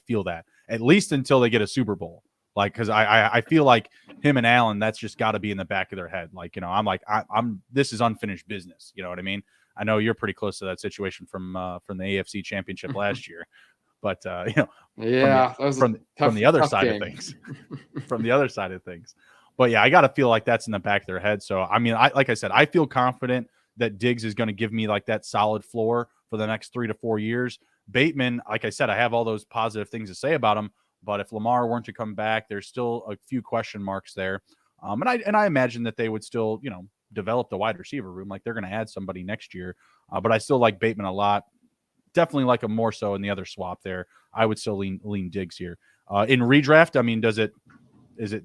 [SPEAKER 1] feel that, at least until they get a Super Bowl. Like, cause I feel like him and Allen, that's just got to be in the back of their head. Like, I'm this is unfinished business. You know what I mean? I know you're pretty close to that situation from the AFC Championship last year, but from the other side of things, from the other side of things. But yeah, I got to feel like that's in the back of their head. So, I mean, like I said, I feel confident that Diggs is going to give me like that solid floor for the next 3 to 4 years. Bateman, like I said, I have all those positive things to say about him, but if Lamar weren't to come back, there's still a few question marks there. And I imagine that they would still, develop the wide receiver room. Like they're going to add somebody next year. But I still like Bateman a lot. Definitely like him more so in the other swap there. I would still lean Diggs here. In redraft, I mean, is it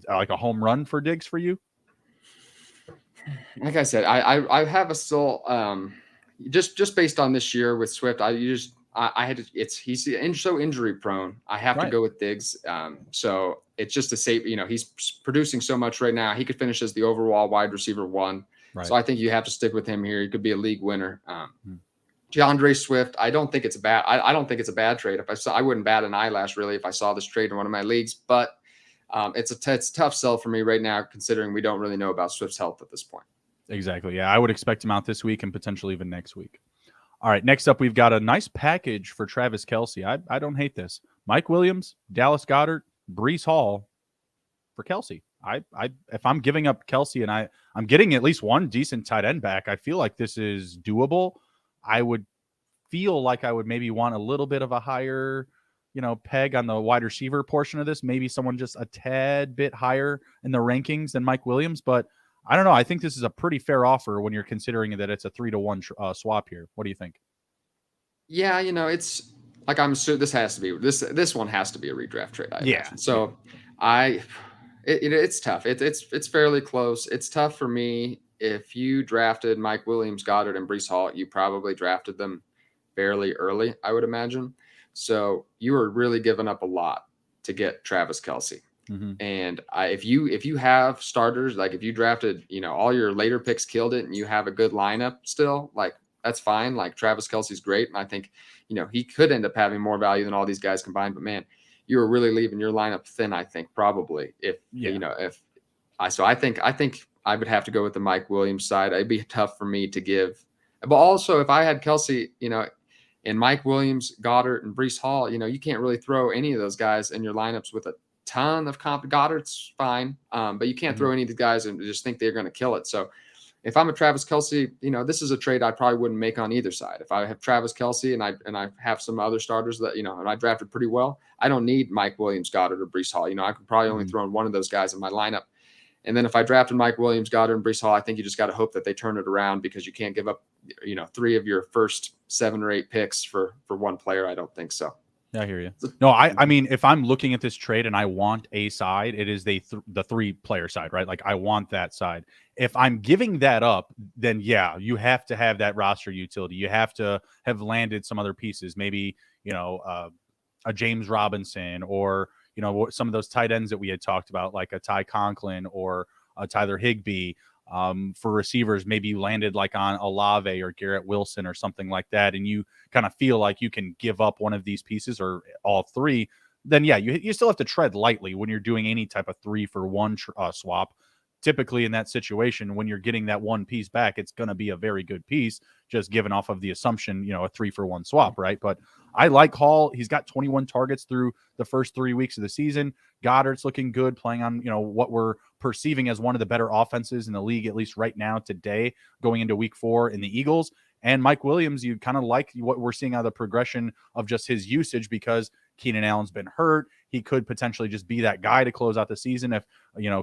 [SPEAKER 1] like a home run for Diggs for you?
[SPEAKER 2] Like I said, I have a still just based on this year with Swift. He's so injury prone. I have to go with Diggs. So it's just a safe. He's producing so much right now. He could finish as the overall wide receiver 1. Right. So I think you have to stick with him here. He could be a league winner. DeAndre Swift, I don't think it's a bad. I don't think it's a bad trade. I wouldn't bat an eyelash really if I saw this trade in one of my leagues, but. It's a tough sell for me right now, considering we don't really know about Swift's health at this point.
[SPEAKER 1] Exactly. Yeah, I would expect him out this week and potentially even next week. All right, next up, we've got a nice package for Travis Kelce. I don't hate this. Mike Williams, Dallas Goedert, Breece Hall for Kelce. If I'm giving up Kelce and I'm getting at least one decent tight end back, I feel like this is doable. I would feel like I would maybe want a little bit of a higher, peg on the wide receiver portion of this. Maybe someone just a tad bit higher in the rankings than Mike Williams. But I don't know. I think this is a pretty fair offer when you're considering that it's a 3-to-1 swap here. What do you think?
[SPEAKER 2] Yeah, it's like I'm sure this has to be this one has to be a redraft trade. I imagine. So it's tough. It's fairly close. It's tough for me. If you drafted Mike Williams, Goddard, and Breece Hall, you probably drafted them fairly early, I would imagine. So you were really giving up a lot to get Travis Kelce.
[SPEAKER 1] Mm-hmm.
[SPEAKER 2] And if you have starters, like if you drafted, all your later picks killed it and you have a good lineup still, like that's fine. Like Travis Kelce's great. And I think, he could end up having more value than all these guys combined. But man, you were really leaving your lineup thin, I think, probably. So I think I would have to go with the Mike Williams side. It'd be tough for me to give. But also if I had Kelce, and Mike Williams, Goddard, and Breece Hall, you can't really throw any of those guys in your lineups with a ton of comp. Goddard's fine, but you can't throw any of these guys and just think they're going to kill it. So if I'm a Travis Kelce, this is a trade I probably wouldn't make on either side. If I have Travis Kelce and I have some other starters that, and I drafted pretty well, I don't need Mike Williams, Goddard, or Breece Hall. I could probably only throw in one of those guys in my lineup. And then if I drafted Mike Williams, Goddard, and Breece Hall, I think you just got to hope that they turn it around because you can't give up, 3 of your first 7 or 8 picks for one player. I don't think so.
[SPEAKER 1] Yeah, I hear you. No, I mean, if I'm looking at this trade and I want a side, it is the 3-player side, right? Like I want that side. If I'm giving that up, then yeah, you have to have that roster utility. You have to have landed some other pieces, maybe, a James Robinson or, some of those tight ends that we had talked about, like a Ty Conklin or a Tyler Higbee. For receivers, maybe you landed like on Olave or Garrett Wilson or something like that, and you kind of feel like you can give up one of these pieces or all 3, then yeah, you still have to tread lightly when you're doing any type of 3-for-1 swap. Typically in that situation, when you're getting that one piece back, it's going to be a very good piece, just given off of the assumption, a 3-for-1 swap, right? But I like Hall. He's got 21 targets through the first 3 weeks of the season. Goddard's looking good, playing on, what we're perceiving as one of the better offenses in the league, at least right now today, going into week 4 in the Eagles. And Mike Williams, you kind of like what we're seeing out of the progression of just his usage because Keenan Allen's been hurt. He could potentially just be that guy to close out the season if,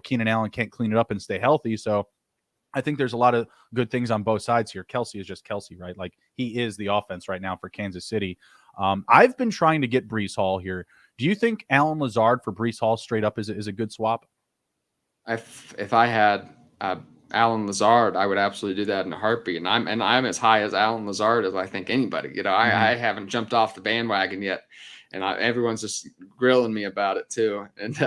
[SPEAKER 1] Keenan Allen can't clean it up and stay healthy. So I think there's a lot of good things on both sides here. Kelce is just Kelce, right? Like he is the offense right now for Kansas City. I've been trying to get Breece Hall here. Do you think Allen Lazard for Breece Hall straight up is a good swap?
[SPEAKER 2] If I had Allen Lazard, I would absolutely do that in a heartbeat. And I'm as high as Allen Lazard as I think anybody. I haven't jumped off the bandwagon yet, and everyone's just grilling me about it too. And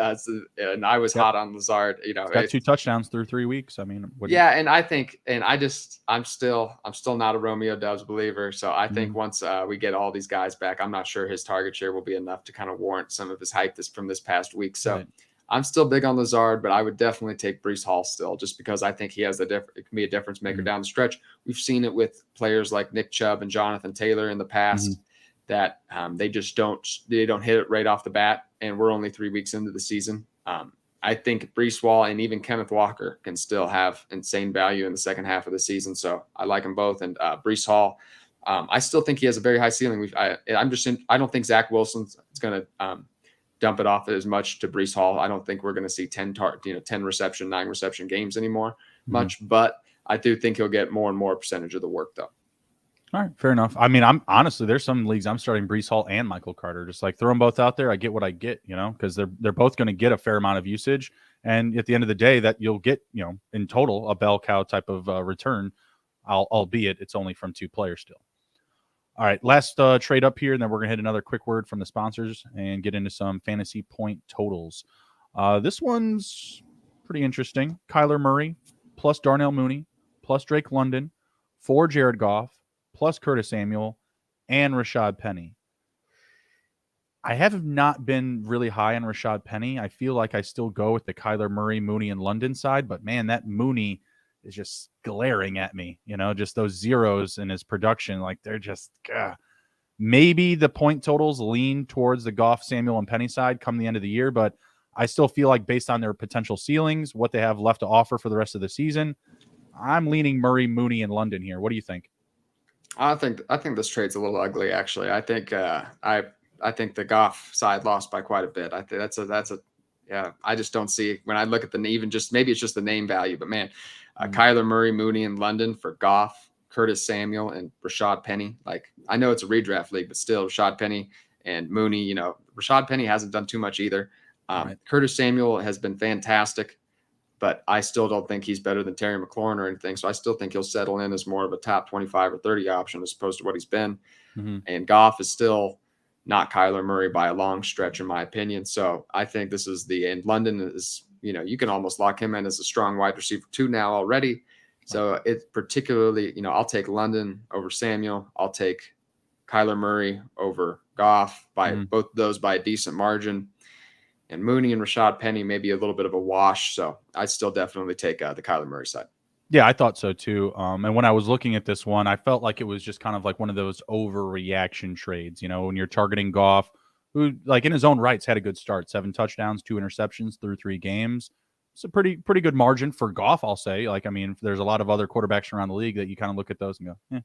[SPEAKER 2] and I was hot on Lazard.
[SPEAKER 1] He's got 2 touchdowns through 3 weeks. I mean,
[SPEAKER 2] and I think, and I'm still not a Romeo Doubs believer. So I think once we get all these guys back, I'm not sure his target share will be enough to kind of warrant some of his hype from this past week. So. Right. I'm still big on Lazard, but I would definitely take Breece Hall still, just because I think he has it can be a difference maker down the stretch. We've seen it with players like Nick Chubb and Jonathan Taylor in the past that they just don't hit it right off the bat, and we're only 3 weeks into the season. I think Breece Hall and even Kenneth Walker can still have insane value in the second half of the season, so I like them both. And Breece Hall, I still think he has a very high ceiling. I don't think Zach Wilson's going to dump it off as much to Breece Hall. I don't think we're going to see 10 reception, 9 reception games anymore much, but I do think he'll get more and more percentage of the work though.
[SPEAKER 1] All right, fair enough. I mean, I'm honestly, there's some leagues I'm starting Breece Hall and Michael Carter, just like throw them both out there. I get what I get, because they're both going to get a fair amount of usage. And at the end of the day that you'll get, in total, a bell cow type of return, albeit it's only from 2 players still. All right, last trade up here, and then we're going to hit another quick word from the sponsors and get into some fantasy point totals. This one's pretty interesting. Kyler Murray plus Darnell Mooney plus Drake London for Jared Goff plus Curtis Samuel and Rashad Penny. I have not been really high on Rashad Penny. I feel like I still go with the Kyler Murray, Mooney, and London side, but man, that Mooney is just glaring at me, just those zeros in his production. Like they're just, maybe the point totals lean towards the Goff, Samuel, and Penny side come the end of the year, but I still feel like based on their potential ceilings, what they have left to offer for the rest of the season, I'm leaning Murray, Mooney, and London here. What do you think?
[SPEAKER 2] I think this trade's a little ugly, actually. I think the Goff side lost by quite a bit. I think that's a yeah. I just don't see when I look at the even just maybe it's just the name value, but man, Kyler Murray, Mooney in London for Goff, Curtis Samuel, and Rashad Penny. Like I know it's a redraft league, but still Rashad Penny and Mooney. You know, Rashad Penny hasn't done too much either.
[SPEAKER 1] Right.
[SPEAKER 2] Curtis Samuel has been fantastic, but I still don't think he's better than Terry McLaurin or anything. So I still think he'll settle in as more of a top 25 or 30 option as opposed to what he's been. And Goff is still not Kyler Murray by a long stretch, in my opinion. So I think this is and London is, you know, you can almost lock him in as a strong wide receiver 2 now already. So it's particularly, you know, I'll take London over Samuel. I'll take Kyler Murray over Goff by both of those by a decent margin. And Mooney and Rashad Penny may be a little bit of a wash. So I still definitely take the Kyler Murray side.
[SPEAKER 1] Yeah, I thought so too. And when I was looking at this one, I felt like it was just kind of like one of those overreaction trades. You know, when you're targeting Goff, who like in his own rights had a good start, 7 touchdowns, 2 interceptions through 3 games. It's a pretty good margin for Goff, I'll say. Like, I mean, there's a lot of other quarterbacks around the league that you kind of look at those and go,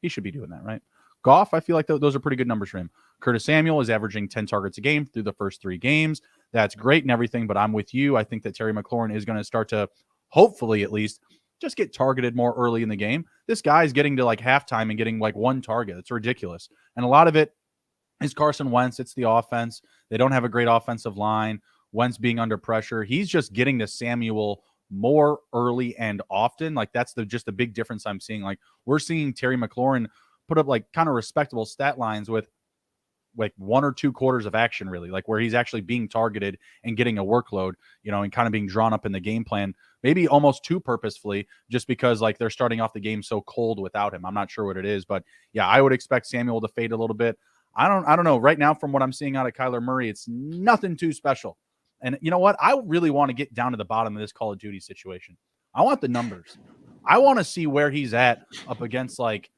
[SPEAKER 1] he should be doing that, right? Goff, I feel like those are pretty good numbers for him. Curtis Samuel is averaging 10 targets a game through the first 3 games. That's great and everything, but I'm with you. I think that Terry McLaurin is going to start to, hopefully at least, just get targeted more early in the game. This guy's getting to like halftime and getting like 1 target. It's ridiculous. And a lot of it is Carson Wentz. It's the offense. They don't have a great offensive line. Wentz being under pressure. He's just getting to Samuel more early and often. Like that's just the big difference I'm seeing. Like we're seeing Terry McLaurin put up like kind of respectable stat lines with like 1 or 2 quarters of action, really, like where he's actually being targeted and getting a workload, you know, and kind of being drawn up in the game plan, maybe almost too purposefully, just because like they're starting off the game so cold without him. I'm not sure what it is, but yeah, I would expect Samuel to fade a little bit. I don't know. Right now, from what I'm seeing out of Kyler Murray, it's nothing too special. And you know what? I really want to get down to the bottom of this Call of Duty situation. I want the numbers. I want to see where he's at up against like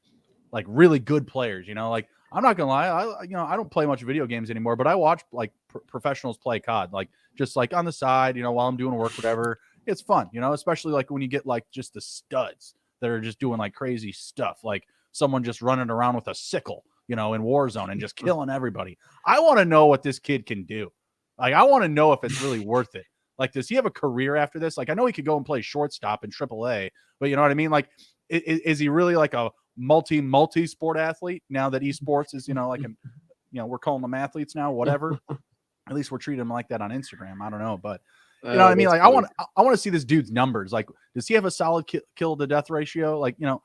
[SPEAKER 1] really good players, you know, like I'm not gonna lie, I don't play much video games anymore, but I watch like professionals play COD, like just like on the side, you know, while I'm doing work, whatever. It's fun, you know, especially like when you get like just the studs that are just doing like crazy stuff, like someone just running around with a sickle, you know, in Warzone and just killing everybody. I want to know what this kid can do. Like I want to know if it's really worth it. Like, does he have a career after this? Like, I know he could go and play shortstop in AAA, but you know what I mean? Like, is he really like a multi-sport athlete now that esports is, you know, like, you know, we're calling them athletes now, whatever. At least we're treating them like that on Instagram. I don't know, but you know what I mean? Like, I want to see this dude's numbers. Like, does he have a solid kill to death ratio? Like, you know,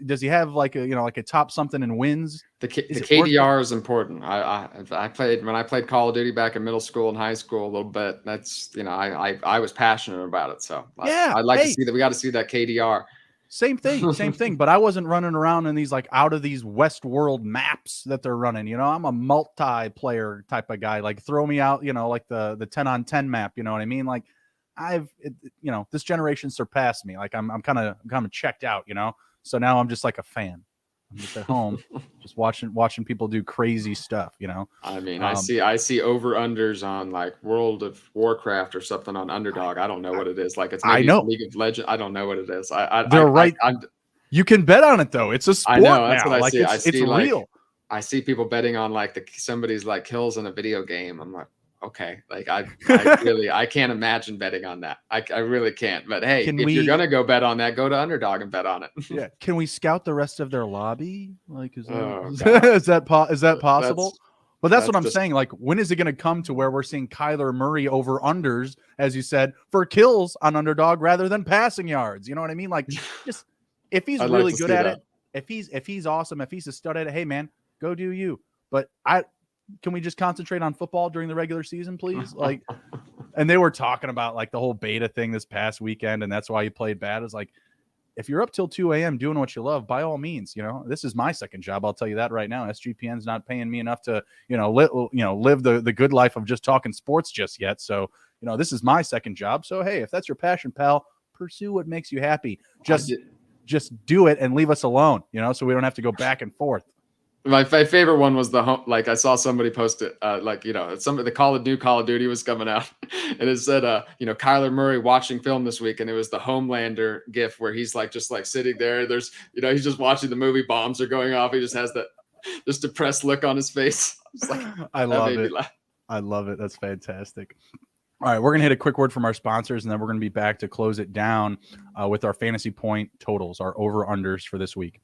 [SPEAKER 1] does he have like a, you know, like a top something in wins?
[SPEAKER 2] The KDR is important. I played when I played Call of Duty back in middle school and high school a little bit. That's, you know, I was passionate about it. So
[SPEAKER 1] yeah,
[SPEAKER 2] I'd like to see that. We got to see that KDR.
[SPEAKER 1] Same thing. But I wasn't running around in these like out of these Westworld maps that they're running. You know, I'm a multiplayer type of guy. Like throw me out, you know, like the 10-on-10 map. You know what I mean? Like you know, this generation surpassed me. Like I'm kind of checked out. You know, so now I'm just like a fan. I'm just at home, just watching people do crazy stuff, you know.
[SPEAKER 2] I mean, I see over unders on like World of Warcraft or something on Underdog. I don't know what it is. Like it's maybe League of Legends. I don't know what it is.
[SPEAKER 1] They're right. You can bet on it though. It's a sport.
[SPEAKER 2] I know. That's
[SPEAKER 1] now.
[SPEAKER 2] what I
[SPEAKER 1] like,
[SPEAKER 2] see.
[SPEAKER 1] It's
[SPEAKER 2] like,
[SPEAKER 1] real.
[SPEAKER 2] I see people betting on like somebody's like kills in a video game. I'm like, okay, like I can't imagine betting on that. I really can't. But hey, if you're gonna go bet on that, go to Underdog and bet on it.
[SPEAKER 1] Yeah. Can we scout the rest of their lobby? Like, is that possible? But that's what I'm saying. Like, when is it going to come to where we're seeing Kyler Murray over unders, as you said, for kills on Underdog rather than passing yards? You know what I mean? Like, just if he's really good at it, if he's awesome, if he's a stud at it, hey man, go do you. But can we just concentrate on football during the regular season, please? Like, and they were talking about like the whole beta thing this past weekend, and that's why you played bad. Is like, if you're up till 2 a.m. doing what you love, by all means, you know, this is my second job. I'll tell you that right now. SGPN's not paying me enough to, you know, live the good life of just talking sports just yet. So, you know, this is my second job. So, hey, if that's your passion, pal, pursue what makes you happy. Just do it and leave us alone, you know, so we don't have to go back and forth.
[SPEAKER 2] My favorite one was the home. Like I saw somebody post it, like the Call of Duty was coming out, and it said, Kyler Murray watching film this week, and it was the Homelander gif where he's like just like sitting there. There's he's just watching the movie, bombs are going off. He just has that just depressed look on his face. It's like,
[SPEAKER 1] I love it. I love it. That's fantastic. All right, we're going to hit a quick word from our sponsors, and then we're going to be back to close it down with our fantasy point totals, our over-unders for this week.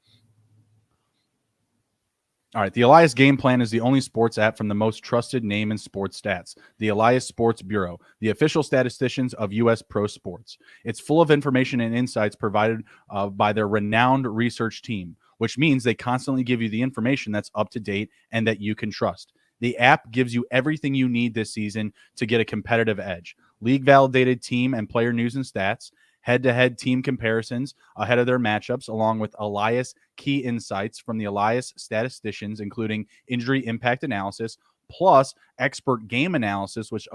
[SPEAKER 1] All right, the Elias Game Plan is the only sports app from the most trusted name in sports stats, the Elias Sports Bureau, the official statisticians of U.S. pro sports. It's full of information and insights provided by their renowned research team, which means they constantly give you the information that's up to date and that you can trust. The app gives you everything you need this season to get a competitive edge. League-validated team and player news and stats, head-to-head team comparisons ahead of their matchups, along with Elias key insights from the Elias statisticians, including injury impact analysis, plus expert game analysis, which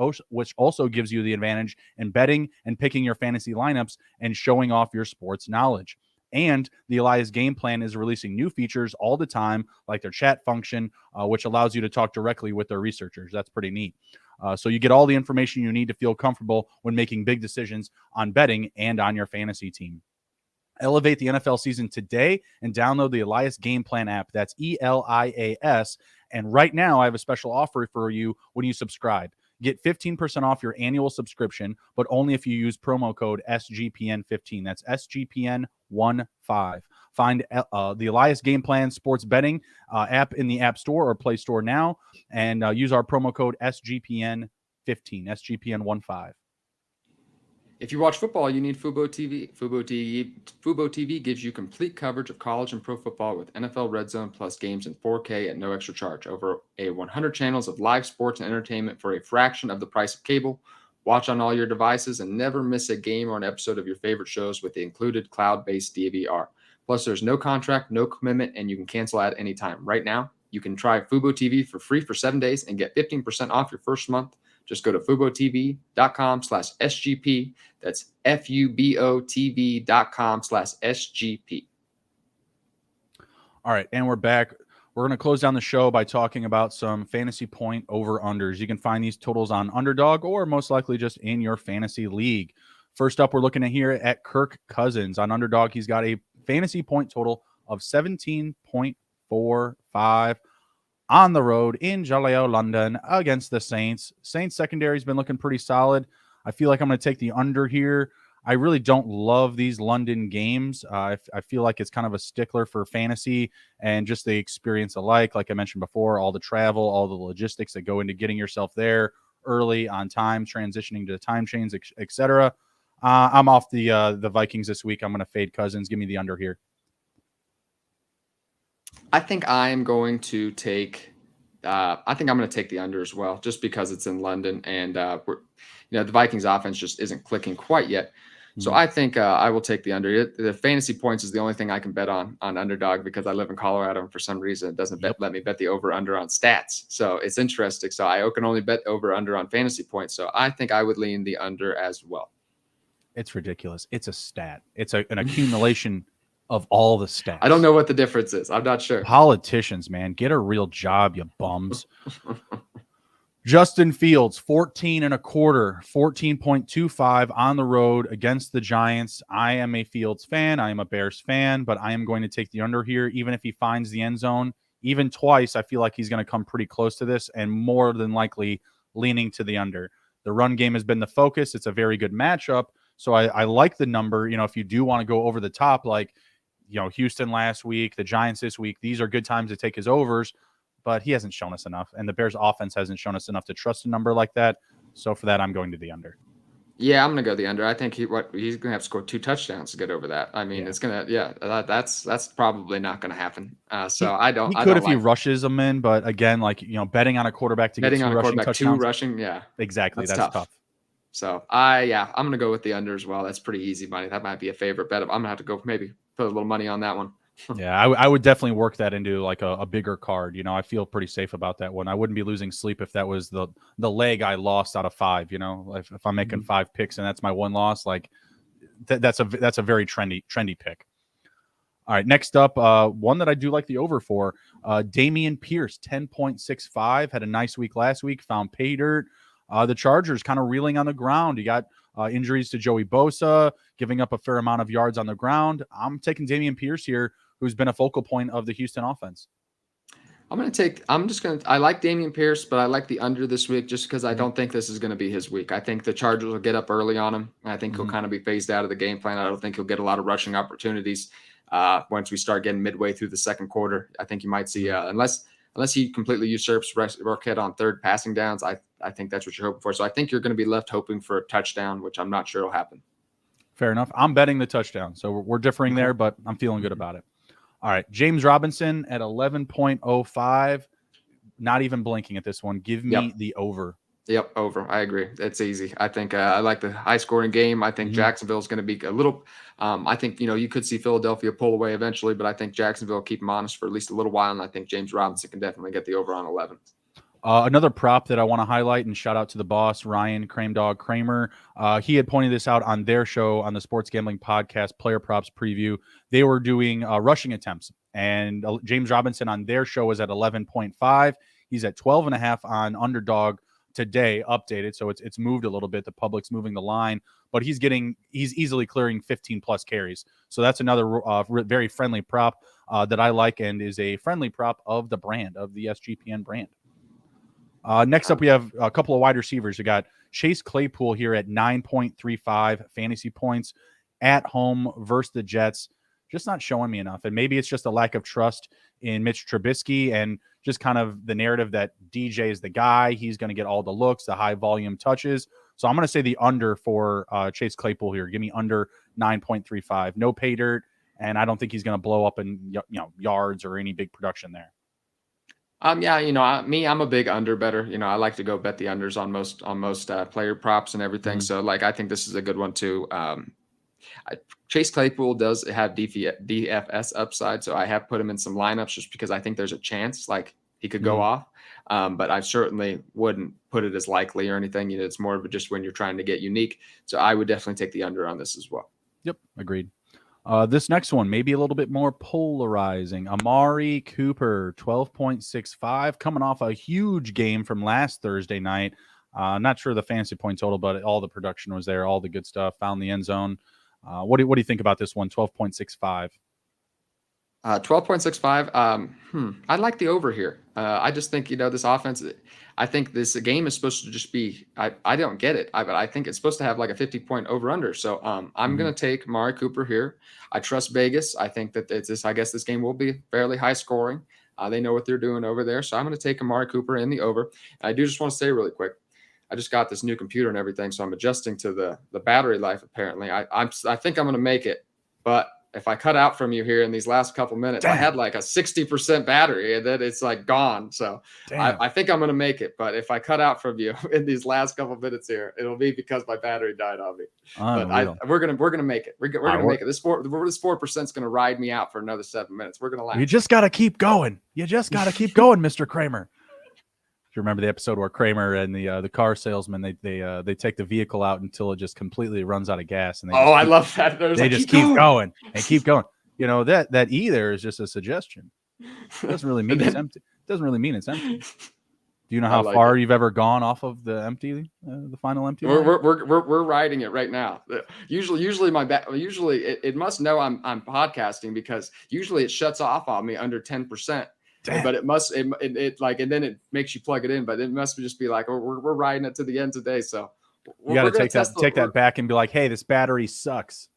[SPEAKER 1] also gives you the advantage in betting and picking your fantasy lineups and showing off your sports knowledge. And the Elias Game Plan is releasing new features all the time, like their chat function, which allows you to talk directly with their researchers. That's pretty neat. So you get all the information you need to feel comfortable when making big decisions on betting and on your fantasy team. Elevate the NFL season today and download the Elias Game Plan app. That's ELIAS. And right now, I have a special offer for you when you subscribe. Get 15% off your annual subscription, but only if you use promo code SGPN15. That's SGPN15. Find the Elias Game Plan sports betting app in the App Store or Play Store now, and use our promo code SGPN15, SGPN15.
[SPEAKER 2] If you watch football, you need Fubo TV. Fubo TV gives you complete coverage of college and pro football with NFL Red Zone plus games in 4K at no extra charge. Over 100 channels of live sports and entertainment for a fraction of the price of cable. Watch on all your devices and never miss a game or an episode of your favorite shows with the included cloud-based DVR. Plus, there's no contract, no commitment, and you can cancel at any time. Right now, you can try Fubo TV for free for 7 days and get 15% off your first month. Just go to FuboTV.com/SGP. That's FUBOTV.com/SGP.
[SPEAKER 1] All right, and we're back. We're going to close down the show by talking about some fantasy point over-unders. You can find these totals on Underdog or most likely just in your fantasy league. First up, we're looking at here at Kirk Cousins. On Underdog, he's got a fantasy point total of 17.45 on the road in Jaleo, London against the Saints. Saints secondary has been looking pretty solid. I feel like I'm going to take the under here. I really don't love these London games. I feel like it's kind of a stickler for fantasy and just the experience alike. Like I mentioned before, all the travel, all the logistics that go into getting yourself there early on time, transitioning to time chains, etc. I'm off the Vikings this week. I'm going to fade Cousins. Give me the under here.
[SPEAKER 2] I think I'm going to take the under as well, just because it's in London and the Vikings offense just isn't clicking quite yet. So I think I will take the under. The fantasy points is the only thing I can bet on Underdog because I live in Colorado and for some reason it doesn't let me bet the over under on stats. So it's interesting. So I can only bet over under on fantasy points. So I think I would lean the under as well.
[SPEAKER 1] It's ridiculous. It's a stat. It's an accumulation of all the stats.
[SPEAKER 2] I don't know what the difference is. I'm not sure.
[SPEAKER 1] Politicians, man, get a real job, you bums. Justin Fields, 14.25 on the road against the Giants. I am a Fields fan. I am a Bears fan, but I am going to take the under here. Even if he finds the end zone, even twice, I feel like he's going to come pretty close to this and more than likely leaning to the under. The run game has been the focus. It's a very good matchup. So I like the number. If you do want to go over the top, like, Houston last week, the Giants this week, these are good times to take his overs, but he hasn't shown us enough. And the Bears offense hasn't shown us enough to trust a number like that. So for that, I'm going to the under.
[SPEAKER 2] Yeah, I'm going to go the under. I think he's going to have to score 2 touchdowns to get over that. I mean, it's going to, that's probably not going to happen. So I don't.
[SPEAKER 1] He could if he rushes them in, but again, betting on a quarterback to get 2 rushing touchdowns.
[SPEAKER 2] Yeah,
[SPEAKER 1] exactly. That's tough.
[SPEAKER 2] So I'm going to go with the under as well. That's pretty easy money. That might be a favorite bet. I'm going to have to go maybe put a little money on that one.
[SPEAKER 1] Yeah, I would definitely work that into like a bigger card. I feel pretty safe about that one. I wouldn't be losing sleep if that was the leg I lost out of 5. If I'm making 5 picks and that's my one loss, like that's a very trendy pick. All right, next up, one that I do like the over for, Damian Pierce, 10.65, had a nice week last week, found pay dirt. The Chargers kind of reeling on the ground. You got injuries to Joey Bosa, giving up a fair amount of yards on the ground. I'm taking Damian Pierce here, who's been a focal point of the Houston offense.
[SPEAKER 2] I like Damian Pierce, but I like the under this week just because I
[SPEAKER 1] Mhm.
[SPEAKER 2] don't think this is going to be his week. I think the Chargers will get up early on him. I think he'll
[SPEAKER 1] Mhm.
[SPEAKER 2] kind of be phased out of the game plan. I don't think he'll get a lot of rushing opportunities once we start getting midway through the second quarter. I think you might see, unless he completely usurps Burkhead on third passing downs, I think that's what you're hoping for. So I think you're going to be left hoping for a touchdown, which I'm not sure will happen.
[SPEAKER 1] Fair enough. I'm betting the touchdown. So we're differing there, but I'm feeling good about it. All right. James Robinson at 11.05. Not even blinking at this one. Give me
[SPEAKER 2] Yep.
[SPEAKER 1] the over.
[SPEAKER 2] Yep, over. I agree. It's easy. I think I like the high scoring game. I think Jacksonville's going to be a little. I think you could see Philadelphia pull away eventually, but I think Jacksonville will keep them honest for at least a little while, and I think James Robinson can definitely get the over on 11.
[SPEAKER 1] Another prop that I want to highlight and shout out to the boss, Ryan Dog Kramer. He had pointed this out on their show on the Sports Gambling Podcast, Player Props Preview. They were doing rushing attempts, and James Robinson on their show was at 11.5. He's at 12.5 on Underdog today, updated. So it's moved a little bit. The public's moving the line, but he's easily clearing 15 plus carries. So that's another very friendly prop that I like and is a friendly prop of the brand, of the SGPN brand. Next up, we have a couple of wide receivers. We got Chase Claypool here at 9.35 fantasy points at home versus the Jets. Just not showing me enough. And maybe it's just a lack of trust in Mitch Trubisky and just kind of the narrative that DJ is the guy. He's going to get all the looks, the high volume touches. So I'm going to say the under for Chase Claypool here. Give me under 9.35. No pay dirt, and I don't think he's going to blow up in yards or any big production there.
[SPEAKER 2] Yeah, I'm a big under better. I like to go bet the unders on most player props and everything. So I think this is a good one too. Chase Claypool does have DFS upside, so I have put him in some lineups just because I think there's a chance he could go off. But I certainly wouldn't put it as likely or anything. It's more of just when you're trying to get unique. So I would definitely take the under on this as well.
[SPEAKER 1] Yep, agreed. This next one, maybe a little bit more polarizing. Amari Cooper, 12.65, coming off a huge game from last Thursday night. Not sure the fantasy point total, but all the production was there, all the good stuff, found the end zone. What do you think about this one, 12.65?
[SPEAKER 2] 12.65. I like the over here. I just think, this offense, I think this game is supposed to just be, I don't get it. But I think it's supposed to have like a 50-point over under. So I'm going to take Amari Cooper here. I trust Vegas. I think that I guess this game will be fairly high scoring. They know what they're doing over there. So I'm going to take Amari Cooper in the over. And I do just want to say really quick, I just got this new computer and everything. So I'm adjusting to the battery life. Apparently I think I'm going to make it, but if I cut out from you here in these last couple minutes, I had like a 60% battery and then it's like gone. So I think I'm going to make it. But if I cut out from you in these last couple minutes here, it'll be because my battery died on me. But we're gonna make it. We're gonna make it. This 4% is going to ride me out for another 7 minutes. We're going to laugh.
[SPEAKER 1] You just got to keep going. Mr. Kramer. Do you remember the episode where Kramer and the car salesman they take the vehicle out until it just completely runs out of gas? And
[SPEAKER 2] I love that.
[SPEAKER 1] They just keep going and keep going. That E there is just a suggestion. It doesn't really mean it's empty. It doesn't really mean it's empty. Do you know how far you've ever gone off of the empty, the final empty?
[SPEAKER 2] We're riding it right now. Usually it must know I'm podcasting because usually it shuts off on me under 10%. Damn. But it must and then it makes you plug it in, but it must just be like we're riding it to the end today. So
[SPEAKER 1] you got to take that back and be like, hey, this battery sucks.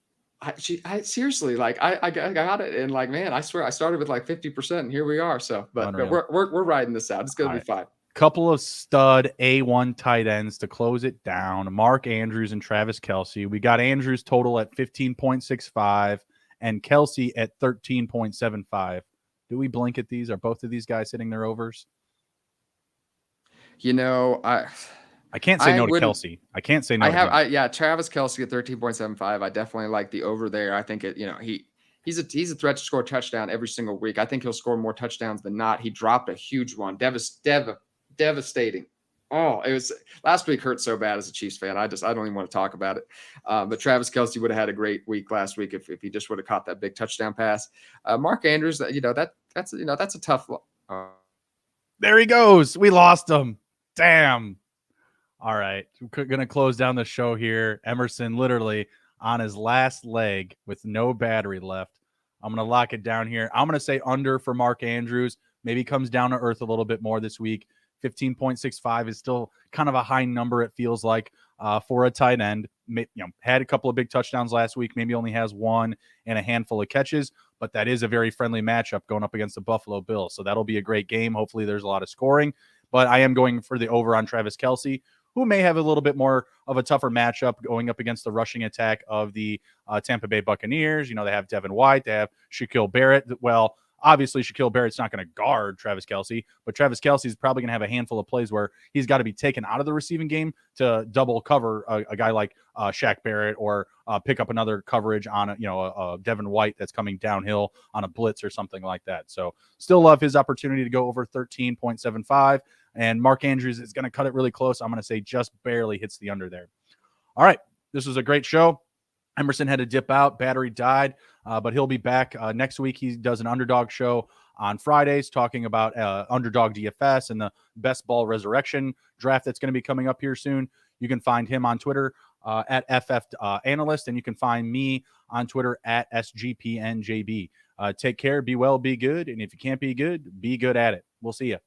[SPEAKER 2] I seriously I got it and man, I swear I started with 50% and here we are. So but we're riding this out. It's gonna be fine.
[SPEAKER 1] Couple of stud A1 tight ends to close it down. Mark Andrews and Travis Kelce. We got Andrews total at 15.65 and Kelce at 13.75. Do we blink at these? Are both of these guys hitting their overs?
[SPEAKER 2] I
[SPEAKER 1] can't say no to Kelce. I can't say no.
[SPEAKER 2] Travis Kelce at 13.75. I definitely like the over there. I think he's a threat to score a touchdown every single week. I think he'll score more touchdowns than not. He dropped a huge one, devastating Oh, it was last week hurt so bad as a Chiefs fan. I don't even want to talk about it. But Travis Kelce would have had a great week last week if he just would have caught that big touchdown pass. Mark Andrews, that's a tough.
[SPEAKER 1] There he goes. We lost him. Damn. All right. We're going to close down the show here. Emerson literally on his last leg with no battery left. I'm going to lock it down here. I'm going to say under for Mark Andrews. Maybe comes down to earth a little bit more this week. 15.65 is still kind of a high number, it feels like, for a tight end. Had a couple of big touchdowns last week. Maybe only has one and a handful of catches, but that is a very friendly matchup going up against the Buffalo Bills. So that'll be a great game. Hopefully there's a lot of scoring, but I am going for the over on Travis Kelce, who may have a little bit more of a tougher matchup going up against the rushing attack of the Tampa Bay Buccaneers. They have Devin White, they have Shaquille Barrett. Well, obviously, Shaquille Barrett's not going to guard Travis Kelce, but Travis Kelce is probably going to have a handful of plays where he's got to be taken out of the receiving game to double cover a guy like Shaq Barrett, or pick up another coverage on a Devin White that's coming downhill on a blitz or something like that. So still love his opportunity to go over 13.75. And Mark Andrews is going to cut it really close. I'm going to say just barely hits the under there. All right. This was a great show. Emerson had to dip out. Battery died, but he'll be back next week. He does an underdog show on Fridays talking about underdog DFS and the best ball resurrection draft that's going to be coming up here soon. You can find him on Twitter at FF Analyst, and you can find me on Twitter at SGPNJB. Take care, be well, be good, and if you can't be good at it. We'll see you.